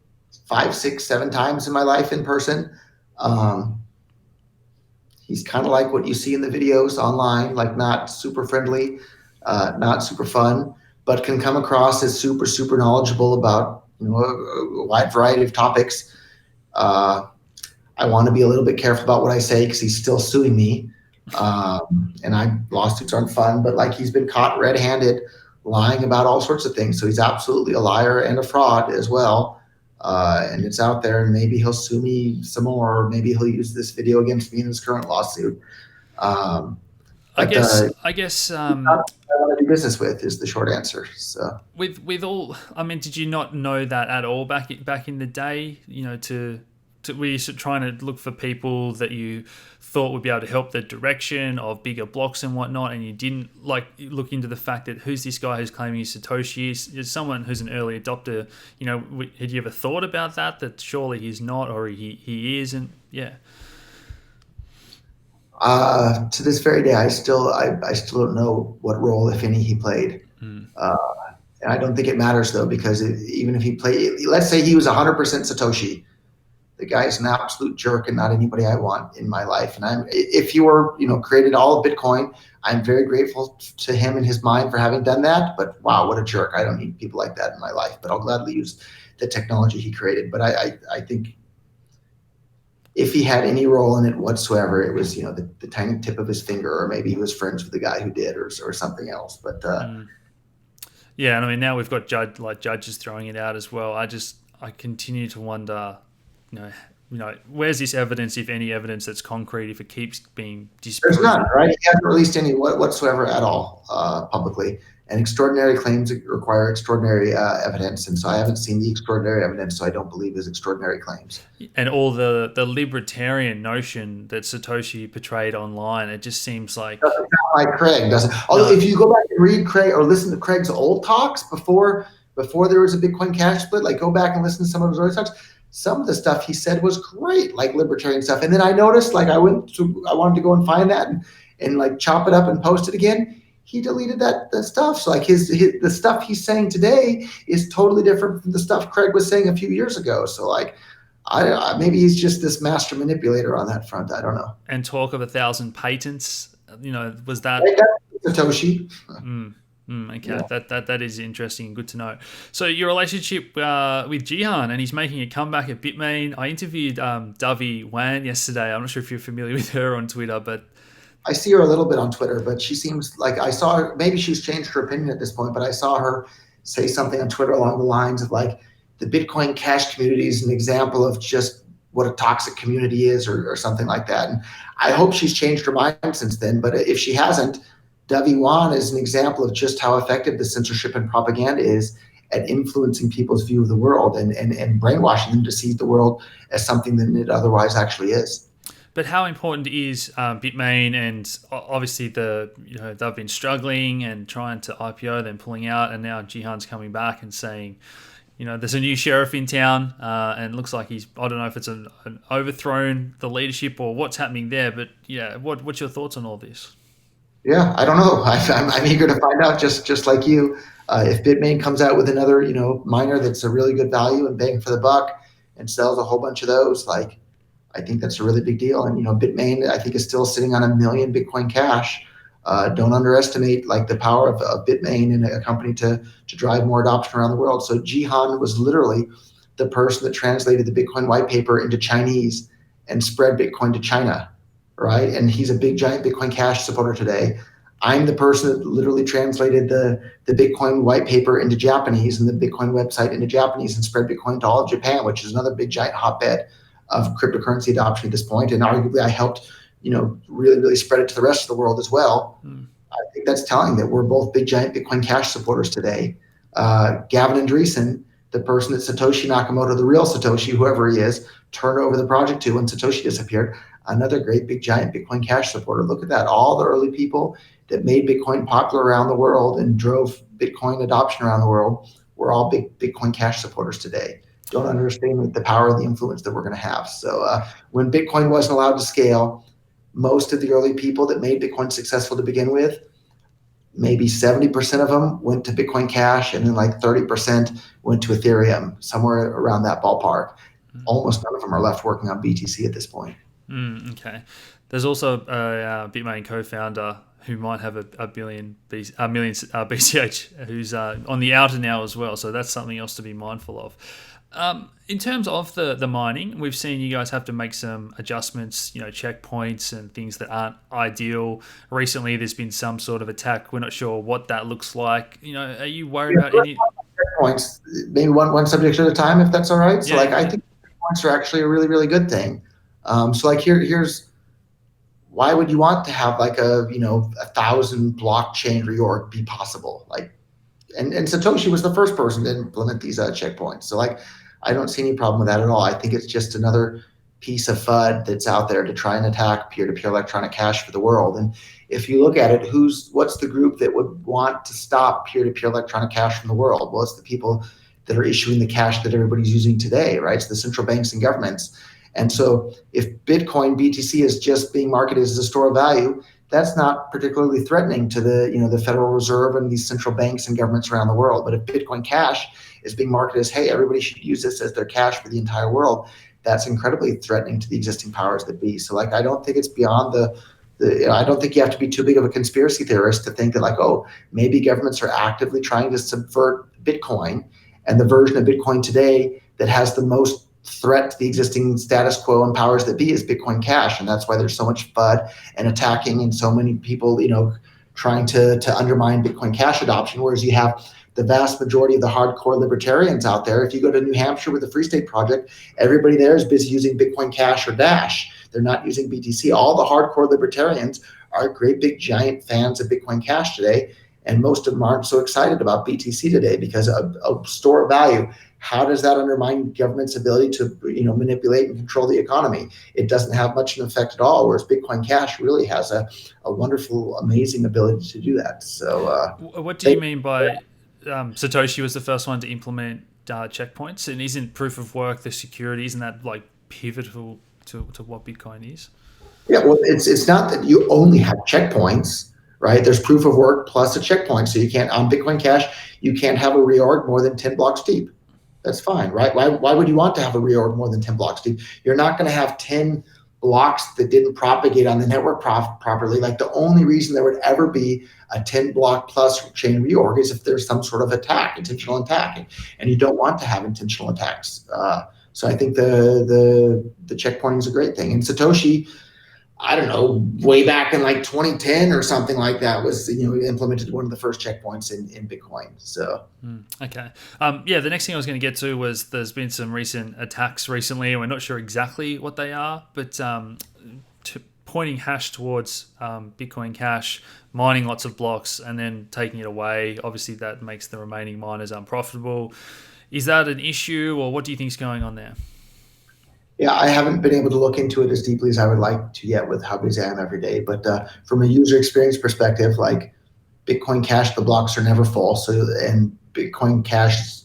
5, 6, 7 times in my life in person. He's kind of like what you see in the videos online, like not super friendly, not super fun, but can come across as super, super knowledgeable about a wide variety of topics. I want to be a little bit careful about what I say because he's still suing me. And lawsuits aren't fun, but like he's been caught red-handed lying about all sorts of things. So he's absolutely a liar and a fraud as well. And it's out there, and maybe he'll sue me some more, or maybe he'll use this video against me in his current lawsuit. I guess I want to do business with is the short answer. So with all, I mean, did you not know that at all back in the day? were you trying to look for people that you thought would be able to help the direction of bigger blocks and whatnot, and you didn't like look into the fact that who's this guy who's claiming he's Satoshi? Is someone who's an early adopter? Had you ever thought about that surely he's not, or he is? And yeah. To this very day, I still don't know what role, if any, he played. Uh, and I don't think it matters though, because even if he played, let's say he was 100% Satoshi, the guy is an absolute jerk and not anybody I want in my life. And if he were, created all of Bitcoin, I'm very grateful to him and his mind for having done that. But wow, what a jerk! I don't need people like that in my life. But I'll gladly use the technology he created. But I think if he had any role in it whatsoever, it was the tiny tip of his finger, or maybe he was friends with the guy who did, or something else. But yeah, and I mean now we've got judges throwing it out as well. I continue to wonder, where's this evidence, if any evidence that's concrete, if it keeps being disproven? There's none, right? He hasn't released any whatsoever at all publicly. And extraordinary claims require extraordinary evidence, and so I haven't seen the extraordinary evidence, so I don't believe his extraordinary claims. And all the libertarian notion that Satoshi portrayed online, it just seems like doesn't sound like Craig, doesn't. Although if you go back and read Craig or listen to Craig's old talks before there was a Bitcoin Cash split, like go back and listen to some of his early talks. Some of the stuff he said was great, like libertarian stuff. And then I noticed, like I wanted to go and find that and like chop it up and post it again. He deleted that stuff. So like the stuff he's saying today is totally different from the stuff Craig was saying a few years ago. So like, maybe he's just this master manipulator on that front. I don't know. And talk of 1,000 patents, was that Satoshi? Okay, yeah. That is interesting and good to know. So your relationship with Jihan, and he's making a comeback at Bitmain. I interviewed Dovey Wan yesterday. I'm not sure if you're familiar with her on Twitter, but I see her a little bit on Twitter, but she seems like I saw her, maybe she's changed her opinion at this point, but I saw her say something on Twitter along the lines of like, the Bitcoin Cash community is an example of just what a toxic community is, or something like that. And I hope she's changed her mind since then, but if she hasn't, Dovey Wan is an example of just how effective the censorship and propaganda is at influencing people's view of the world and brainwashing them to see the world as something that it otherwise actually is. But how important is Bitmain? And obviously they've been struggling and trying to IPO, then pulling out, and now Jihan's coming back and saying, there's a new sheriff in town, and it looks like I don't know if it's an overthrown the leadership or what's happening there, but yeah, what's your thoughts on all this? Yeah, I don't know. I'm eager to find out, just like you. If Bitmain comes out with another, miner that's a really good value and bang for the buck and sells a whole bunch of those, like, I think that's a really big deal. And, Bitmain, I think, is still sitting on 1 million Bitcoin Cash. Don't underestimate like the power of Bitmain and a company to drive more adoption around the world. So Jihan was literally the person that translated the Bitcoin Whitepaper into Chinese and spread Bitcoin to China, right? And he's a big, giant Bitcoin Cash supporter today. I'm the person that literally translated the Bitcoin Whitepaper into Japanese and the Bitcoin website into Japanese and spread Bitcoin to all of Japan, which is another big, giant hotbed of cryptocurrency adoption at this point. And arguably I helped, really, really spread it to the rest of the world as well. I think that's telling that we're both big, giant Bitcoin Cash supporters today. Gavin Andreessen, the person that Satoshi Nakamoto, the real Satoshi, whoever he is, turned over the project to when Satoshi disappeared, another great, big, giant Bitcoin Cash supporter. Look at that. All the early people that made Bitcoin popular around the world and drove Bitcoin adoption around the world were all big Bitcoin Cash supporters today. Don't underestimate the power of the influence that we're going to have. So when Bitcoin wasn't allowed to scale, most of the early people that made Bitcoin successful to begin with, maybe 70% of them went to Bitcoin Cash, and then like 30% went to Ethereum, somewhere around that ballpark. Almost none of them are left working on BTC at this point. Okay. There's also a Bitmain co-founder who might have a million BCH who's on the outer now as well. So that's something else to be mindful of. In terms of the mining, we've seen you guys have to make some adjustments, checkpoints and things that aren't ideal. Recently, there's been some sort of attack. We're not sure what that looks like. Are you worried about any checkpoints? Maybe one subject at a time, if that's all right. So, I think checkpoints are actually a really, really good thing. So, here's why would you want to have like a 1,000 blockchain reorg be possible? And Satoshi was the first person to implement these checkpoints. So I don't see any problem with that at all. I think it's just another piece of FUD that's out there to try and attack peer-to-peer electronic cash for the world. And if you look at it, what's the group that would want to stop peer-to-peer electronic cash from the world? Well, it's the people that are issuing the cash that everybody's using today, right? It's the central banks and governments. And so if Bitcoin BTC is just being marketed as a store of value, that's not particularly threatening to the Federal Reserve and these central banks and governments around the world. But if Bitcoin Cash is being marketed as, hey, everybody should use this as their cash for the entire world, that's incredibly threatening to the existing powers that be. So I don't think it's beyond I don't think you have to be too big of a conspiracy theorist to think that oh, maybe governments are actively trying to subvert Bitcoin, and the version of Bitcoin today that has the most threat to the existing status quo and powers that be is Bitcoin Cash. And that's why there's so much FUD and attacking and so many people, trying to undermine Bitcoin Cash adoption, whereas you have the vast majority of the hardcore libertarians out there. If you go to New Hampshire with the Free State Project, everybody there is busy using Bitcoin Cash or Dash. They're not using BTC. All the hardcore libertarians are great big giant fans of Bitcoin Cash today. And most of them aren't so excited about BTC today because a store of value. How does that undermine government's ability to manipulate and control the economy? It doesn't have much of an effect at all, whereas Bitcoin Cash really has a wonderful, amazing ability to do that. So what do you mean by Satoshi was the first one to implement checkpoints? And isn't proof of work the security? Isn't that pivotal to what Bitcoin is? Yeah, well, it's not that you only have checkpoints, right? There's proof of work plus a checkpoint. So you can't, on Bitcoin Cash, you can't have a reorg more than 10 blocks deep. That's fine, right? Why would you want to have a reorg more than 10 blocks deep? You're not going to have 10 blocks that didn't propagate on the network properly. The only reason there would ever be a 10 block plus chain reorg is if there's some sort of attack, intentional attack, and you don't want to have intentional attacks. So I think the checkpointing is a great thing. And Satoshi, I don't know, way back in 2010 or something like that was, implemented one of the first checkpoints in Bitcoin. So, okay. The next thing I was going to get to was there's been some recent attacks recently, and we're not sure exactly what they are, but pointing hash towards Bitcoin Cash, mining lots of blocks and then taking it away. Obviously that makes the remaining miners unprofitable. Is that an issue, or what do you think is going on there? Yeah, I haven't been able to look into it as deeply as I would like to yet with how busy I am every day. But from a user experience perspective, Bitcoin Cash, the blocks are never full. So, and Bitcoin Cash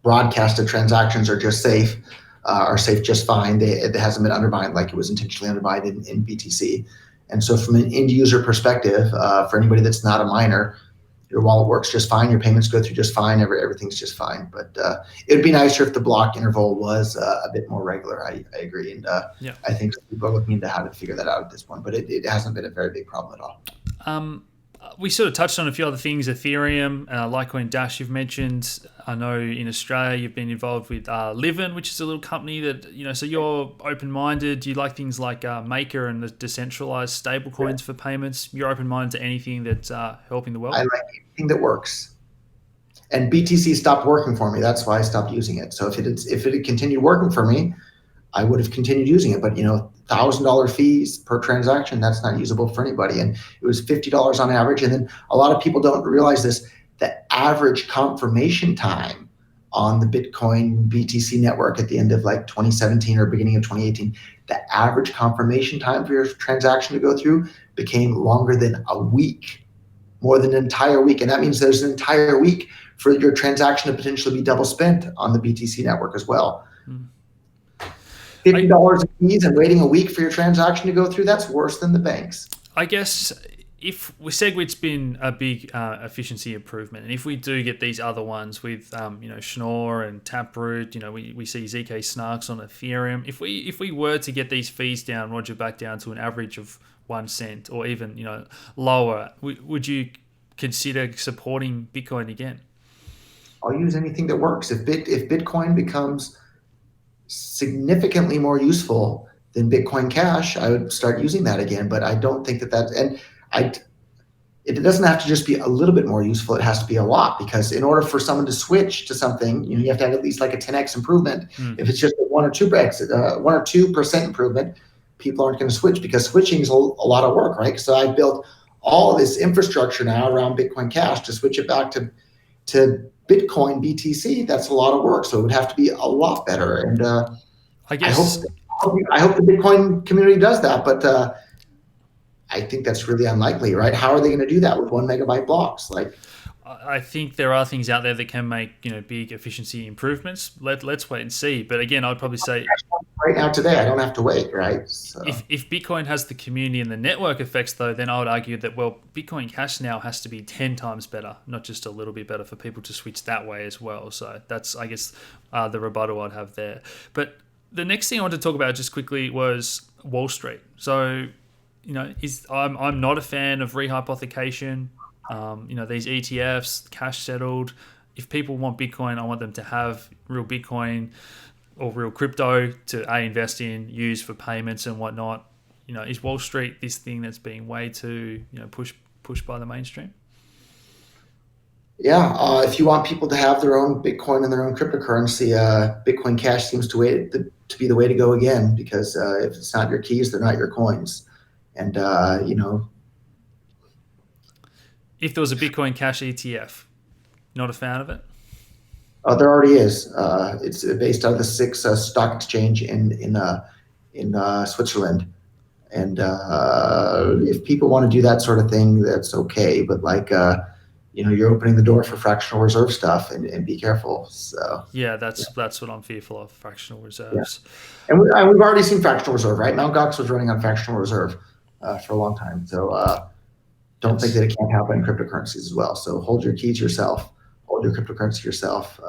broadcasted transactions are just safe, are safe just fine. It hasn't been undermined like it was intentionally undermined in BTC. And so from an end user perspective, for anybody that's not a miner, your wallet works just fine. Your payments go through just fine. Everything's just fine. But it would be nicer if the block interval was a bit more regular. I agree. And I think people are looking into how to figure that out at this point. But it hasn't been a very big problem at all. We sort of touched on a few other things, Ethereum, Litecoin, Dash you've mentioned. I know in Australia you've been involved with Livin, which is a little company that, so you're open-minded. Do you like things like Maker and the decentralized stablecoins for payments? You're open-minded to anything that's helping the world? I like anything that works. And BTC stopped working for me. That's why I stopped using it. So if it had continued working for me, I would have continued using it. But $1,000 fees per transaction, that's not usable for anybody. And it was $50 on average. And then a lot of people don't realize this, the average confirmation time on the Bitcoin BTC network at the end of 2017 or beginning of 2018, the average confirmation time for your transaction to go through became longer than a week, more than an entire week. And that means there's an entire week for your transaction to potentially be double spent on the BTC network as well. $50 in fees and waiting a week for your transaction to go through, that's worse than the banks. I guess if SegWit's been a big efficiency improvement, and if we do get these other ones with Schnorr and Taproot, we see ZK Snarks on Ethereum. If we were to get these fees down, Roger, back down to an average of 1 cent or even lower, would you consider supporting Bitcoin again? I'll use anything that works. If Bitcoin becomes significantly more useful than Bitcoin Cash, I would start using that again. But I don't think it doesn't have to just be a little bit more useful. It has to be a lot, because in order for someone to switch to something, you have to have at least a 10x improvement. If it's just a 1 or 2% improvement, people aren't going to switch, because switching is a lot of work, right? So I built all this infrastructure now around Bitcoin Cash to switch it back to Bitcoin BTC. That's a lot of work. So it would have to be a lot better. And I guess I hope the Bitcoin community does that, but I think that's really unlikely, right? How are they going to do that with 1 megabyte blocks? Like, I think there are things out there that can make big efficiency improvements. Let's wait and see. But again, I'd probably say right now today, I don't have to wait, right? So if Bitcoin has the community and the network effects, though, then I would argue that Bitcoin Cash now has to be 10 times better, not just a little bit better, for people to switch that way as well. So that's, I guess, the rebuttal I'd have there. But the next thing I wanted to talk about just quickly was Wall Street. So I'm not a fan of rehypothecation. These ETFs, cash settled. If people want Bitcoin, I want them to have real Bitcoin or real crypto to invest in, use for payments and whatnot. Is Wall Street this thing that's being way too pushed by the mainstream? yeah, if you want people to have their own Bitcoin and their own cryptocurrency, Bitcoin Cash seems to be the way to go again, because if it's not your keys, they're not your coins. And If there was a Bitcoin Cash ETF, not a fan of it. there already is. It's based on the SIX stock exchange in Switzerland. And if people want to do that sort of thing, that's okay. But you're opening the door for fractional reserve stuff, and be careful. So Yeah, that's what I'm fearful of, fractional yeah, reserves. and we've already seen fractional reserve, right? Mt. Gox was running on fractional reserve for a long time. So don't think Yes. that it can't happen in cryptocurrencies as well. So hold your keys yourself, hold your cryptocurrency yourself.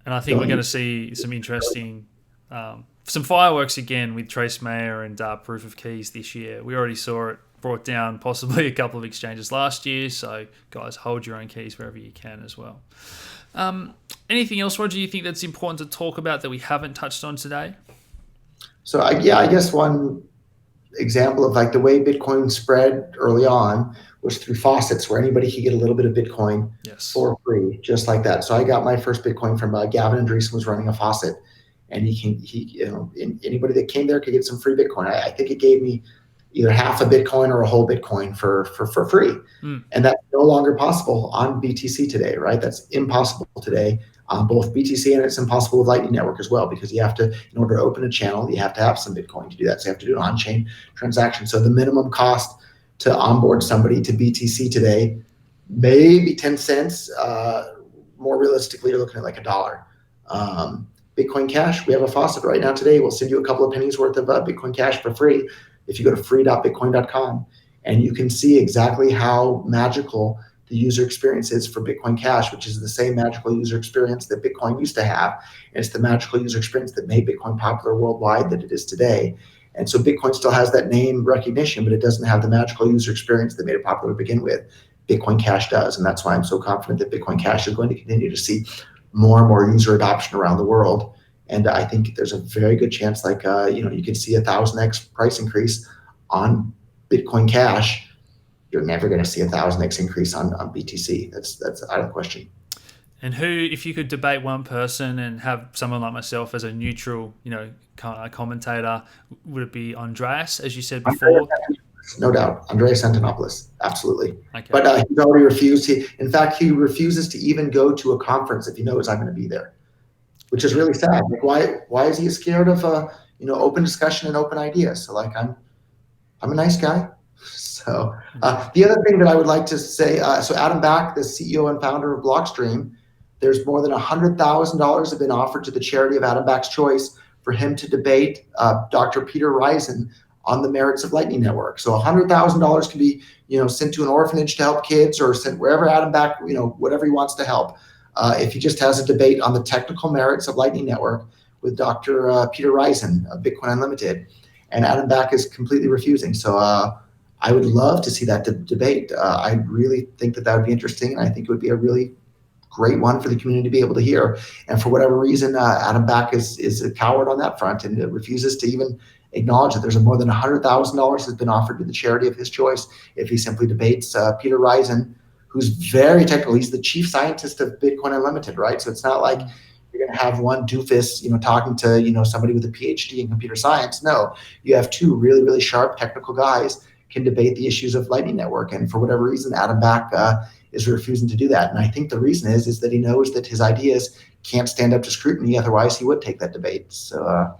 And I think we're Don't going to use. see some interesting, some fireworks again with Trace Mayer and Proof of Keys this year. We already saw it brought down possibly a couple of exchanges last year. So, guys, hold your own keys wherever you can as well. Anything else, Roger, you think that's important to talk about that we haven't touched on today? So I guess one example of the way Bitcoin spread early on was through faucets, where anybody could get a little bit of Bitcoin Yes. for free, just like that. So I got my first Bitcoin from Gavin Andreessen was running a faucet, and anybody that came there could get some free Bitcoin. I think it gave me either half a Bitcoin or a whole Bitcoin for free. Mm. And that's no longer possible on BTC today, right? That's impossible today on both BTC, and it's impossible with Lightning Network as well, because you have to, in order to open a channel, you have to have some Bitcoin to do that. So you have to do an on-chain transaction. So the minimum cost to onboard somebody to BTC today, maybe 10 cents. More realistically, you're looking at like $1. Bitcoin Cash, we have a faucet right now today. We'll send you a couple of pennies worth of Bitcoin Cash for free if you go to free.bitcoin.com, and you can see exactly how magical the user experience is for Bitcoin Cash, which is the same magical user experience that Bitcoin used to have. And it's the magical user experience that made Bitcoin popular worldwide that it is today. And so Bitcoin still has that name recognition, but it doesn't have the magical user experience that made it popular to begin with. Bitcoin Cash does. And that's why I'm so confident that Bitcoin Cash is going to continue to see more and more user adoption around the world. And I think there's a very good chance, you could see 1,000x price increase on Bitcoin Cash. You're never going to see 1,000x increase on BTC. That's out of the question. And who, if you could debate one person and have someone like myself as a neutral, commentator, would it be Andreas, as you said before? No doubt. Andreas Antonopoulos. Absolutely. Okay. But he's already refused. In fact, he refuses to even go to a conference if he knows I'm going to be there, which is really sad. Why is he scared of open discussion and open ideas? So I'm a nice guy. So the other thing that I would like to say, so Adam Back, the CEO and founder of Blockstream, there's more than $100,000 have been offered to the charity of Adam Back's choice for him to debate Dr. Peter Risen on the merits of Lightning Network. So $100,000 can be sent to an orphanage to help kids, or sent wherever Adam Back, whatever he wants to help. If he just has a debate on the technical merits of Lightning Network with Dr. Peter Risen of Bitcoin Unlimited, and Adam Back is completely refusing. So I would love to see that debate. I really think that would be interesting, and I think it would be a really great one for the community to be able to hear. And for whatever reason, Adam Back is a coward on that front, and refuses to even acknowledge that there's more than $100,000 has been offered to the charity of his choice if he simply debates Peter Risen, who's very technical. He's the chief scientist of Bitcoin Unlimited, right? So it's not like you're going to have one doofus, talking to, somebody with a PhD in computer science. No, you have two really, really sharp technical guys can debate the issues of Lightning Network. And for whatever reason, Adam Back is refusing to do that. And I think the reason is that he knows that his ideas can't stand up to scrutiny. Otherwise, he would take that debate. So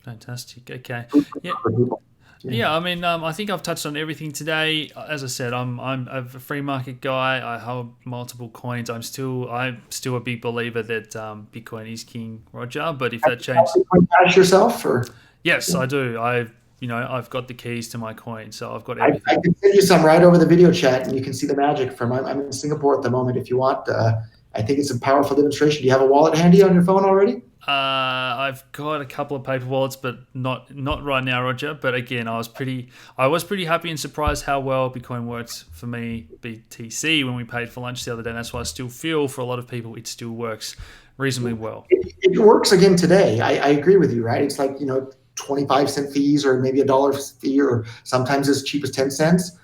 Fantastic. Okay. Food Yeah. for people. Yeah. Yeah, I mean, I think I've touched on everything today. As I said, I'm a free market guy. I hold multiple coins. I'm still a big believer that Bitcoin is king, Roger. But if Have that you tried changed, Bitcoin Cash yourself, or yes, yeah. I do. I've got the keys to my coin, so I've got I everything. can send you some right over the video chat, and you can see the magic from. I'm in Singapore at the moment. If you want, I think it's a powerful demonstration. Do you have a wallet handy on your phone already? I've got a couple of paper wallets, but not right now, Roger. But again, I was pretty happy and surprised how well Bitcoin works for me, BTC, when we paid for lunch the other day. And that's why I still feel for a lot of people it still works reasonably well. It works again today. I agree with you, right? It's like 25-cent fees or maybe $1 fee, or sometimes as cheap as 10 cents.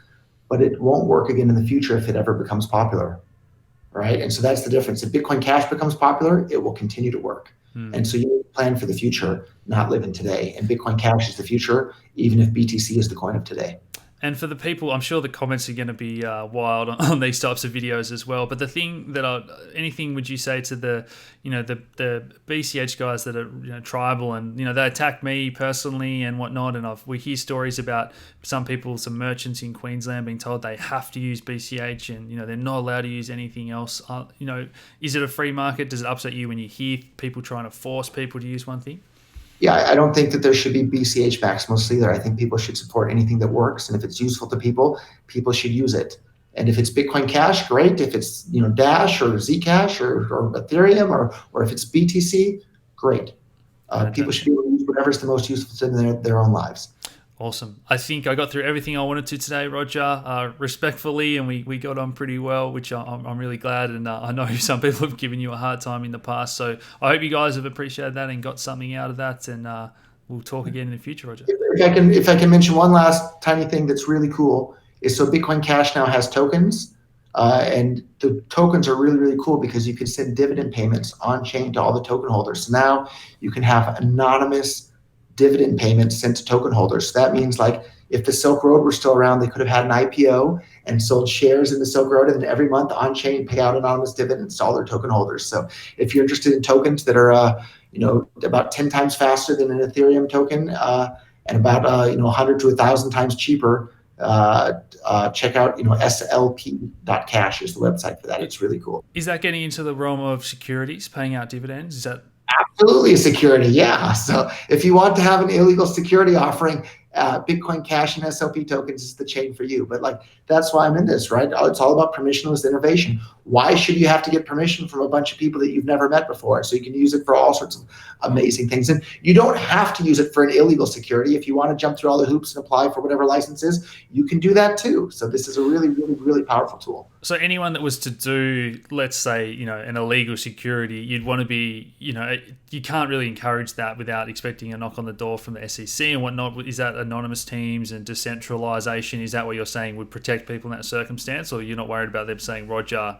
But it won't work again in the future if it ever becomes popular, right? And so that's the difference. If Bitcoin Cash becomes popular, it will continue to work. Hmm. And so you need to plan for the future, not live in today. And Bitcoin Cash is the future, even if BTC is the coin of today. And for the people, I'm sure the comments are going to be wild on these types of videos as well. But the thing anything would you say to the BCH guys that are tribal, and they attack me personally and whatnot, and we hear stories about some people, some merchants in Queensland being told they have to use BCH, and they're not allowed to use anything else. Is it a free market? Does it upset you when you hear people trying to force people to use one thing? Yeah, I don't think that there should be BCH maximalists either. I think people should support anything that works, and if it's useful to people, people should use it. And if it's Bitcoin Cash, great. If it's Dash or Zcash or Ethereum or if it's BTC, great. People should Fantastic. be able to use whatever's the most useful to their own lives. Awesome. I think I got through everything I wanted to today, Roger, respectfully, and we got on pretty well, which I'm really glad. And I know some people have given you a hard time in the past. So I hope you guys have appreciated that and got something out of that. And we'll talk again in the future, Roger. If I can mention one last tiny thing that's really cool is, so Bitcoin Cash now has tokens, and the tokens are really, really cool because you can send dividend payments on chain to all the token holders. So now you can have anonymous dividend payments sent to token holders. So that means, like, if the Silk Road were still around, they could have had an IPO and sold shares in the Silk Road, and then every month on chain pay out anonymous dividends to all their token holders. So if you're interested in tokens that are about 10 times faster than an Ethereum token, and about 100 to 1,000 times cheaper, check out slp.cash is the website for that. It's really cool. Is that getting into the realm of securities, paying out dividends? Is that Absolutely, security. Yeah. So if you want to have an illegal security offering, Bitcoin Cash and SLP tokens is the chain for you. But that's why I'm in this, right? It's all about permissionless innovation. Why should you have to get permission from a bunch of people that you've never met before? So you can use it for all sorts of amazing things. And you don't have to use it for an illegal security. If you want to jump through all the hoops and apply for whatever licenses, you can do that too. So this is a really, really, really powerful tool. So anyone that was to do, let's say, an illegal security, you'd want to be, you can't really encourage that without expecting a knock on the door from the SEC and whatnot. Is that anonymous teams and decentralization? Is that what you're saying would protect people in that circumstance, or you're not worried about them saying, Roger,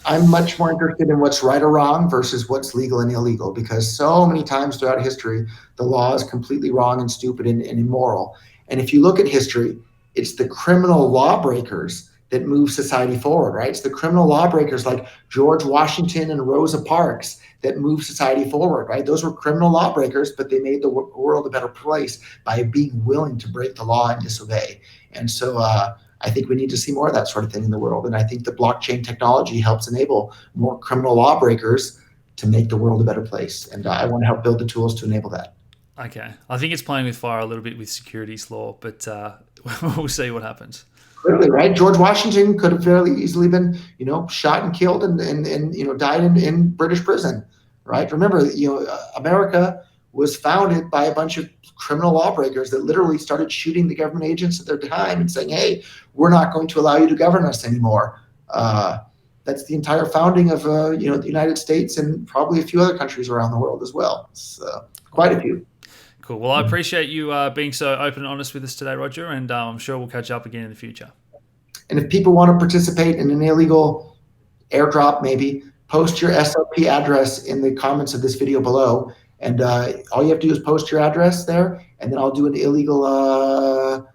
I'm much more interested in what's right or wrong versus what's legal and illegal, because so many times throughout history, the law is completely wrong and stupid and immoral. And if you look at history, it's the criminal lawbreakers that move society forward, right? It's the criminal lawbreakers like George Washington and Rosa Parks that move society forward, right? Those were criminal lawbreakers, but they made the world a better place by being willing to break the law and disobey. And so I think we need to see more of that sort of thing in the world. And I think the blockchain technology helps enable more criminal lawbreakers to make the world a better place. And I want to help build the tools to enable that. okay. I think it's playing with fire a little bit with securities law, but we'll see what happens. Clearly, right? George Washington could have fairly easily been, shot and killed and died in British prison, right? Remember, America was founded by a bunch of criminal lawbreakers that literally started shooting the government agents at their time and saying, "Hey, we're not going to allow you to govern us anymore." That's the entire founding of the United States and probably a few other countries around the world as well. So quite a few. Cool. Well, I appreciate you being so open and honest with us today, Roger, and I'm sure we'll catch up again in the future. And if people want to participate in an illegal airdrop, maybe post your SLP address in the comments of this video below. And all you have to do is post your address there, and then I'll do an illegal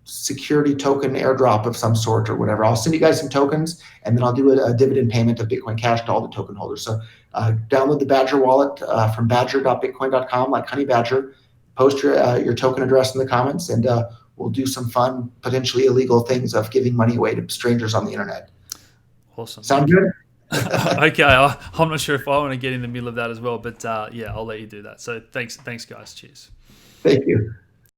security token airdrop of some sort or whatever. I'll send you guys some tokens, and then I'll do a dividend payment of Bitcoin Cash to all the token holders. So download the Badger wallet from badger.bitcoin.com, like Honey Badger. Post your token address in the comments, and we'll do some fun, potentially illegal things of giving money away to strangers on the internet. Awesome. Sound good? Okay, I'm not sure if I want to get in the middle of that as well, but yeah, I'll let you do that. So thanks, guys. Cheers. Thank you.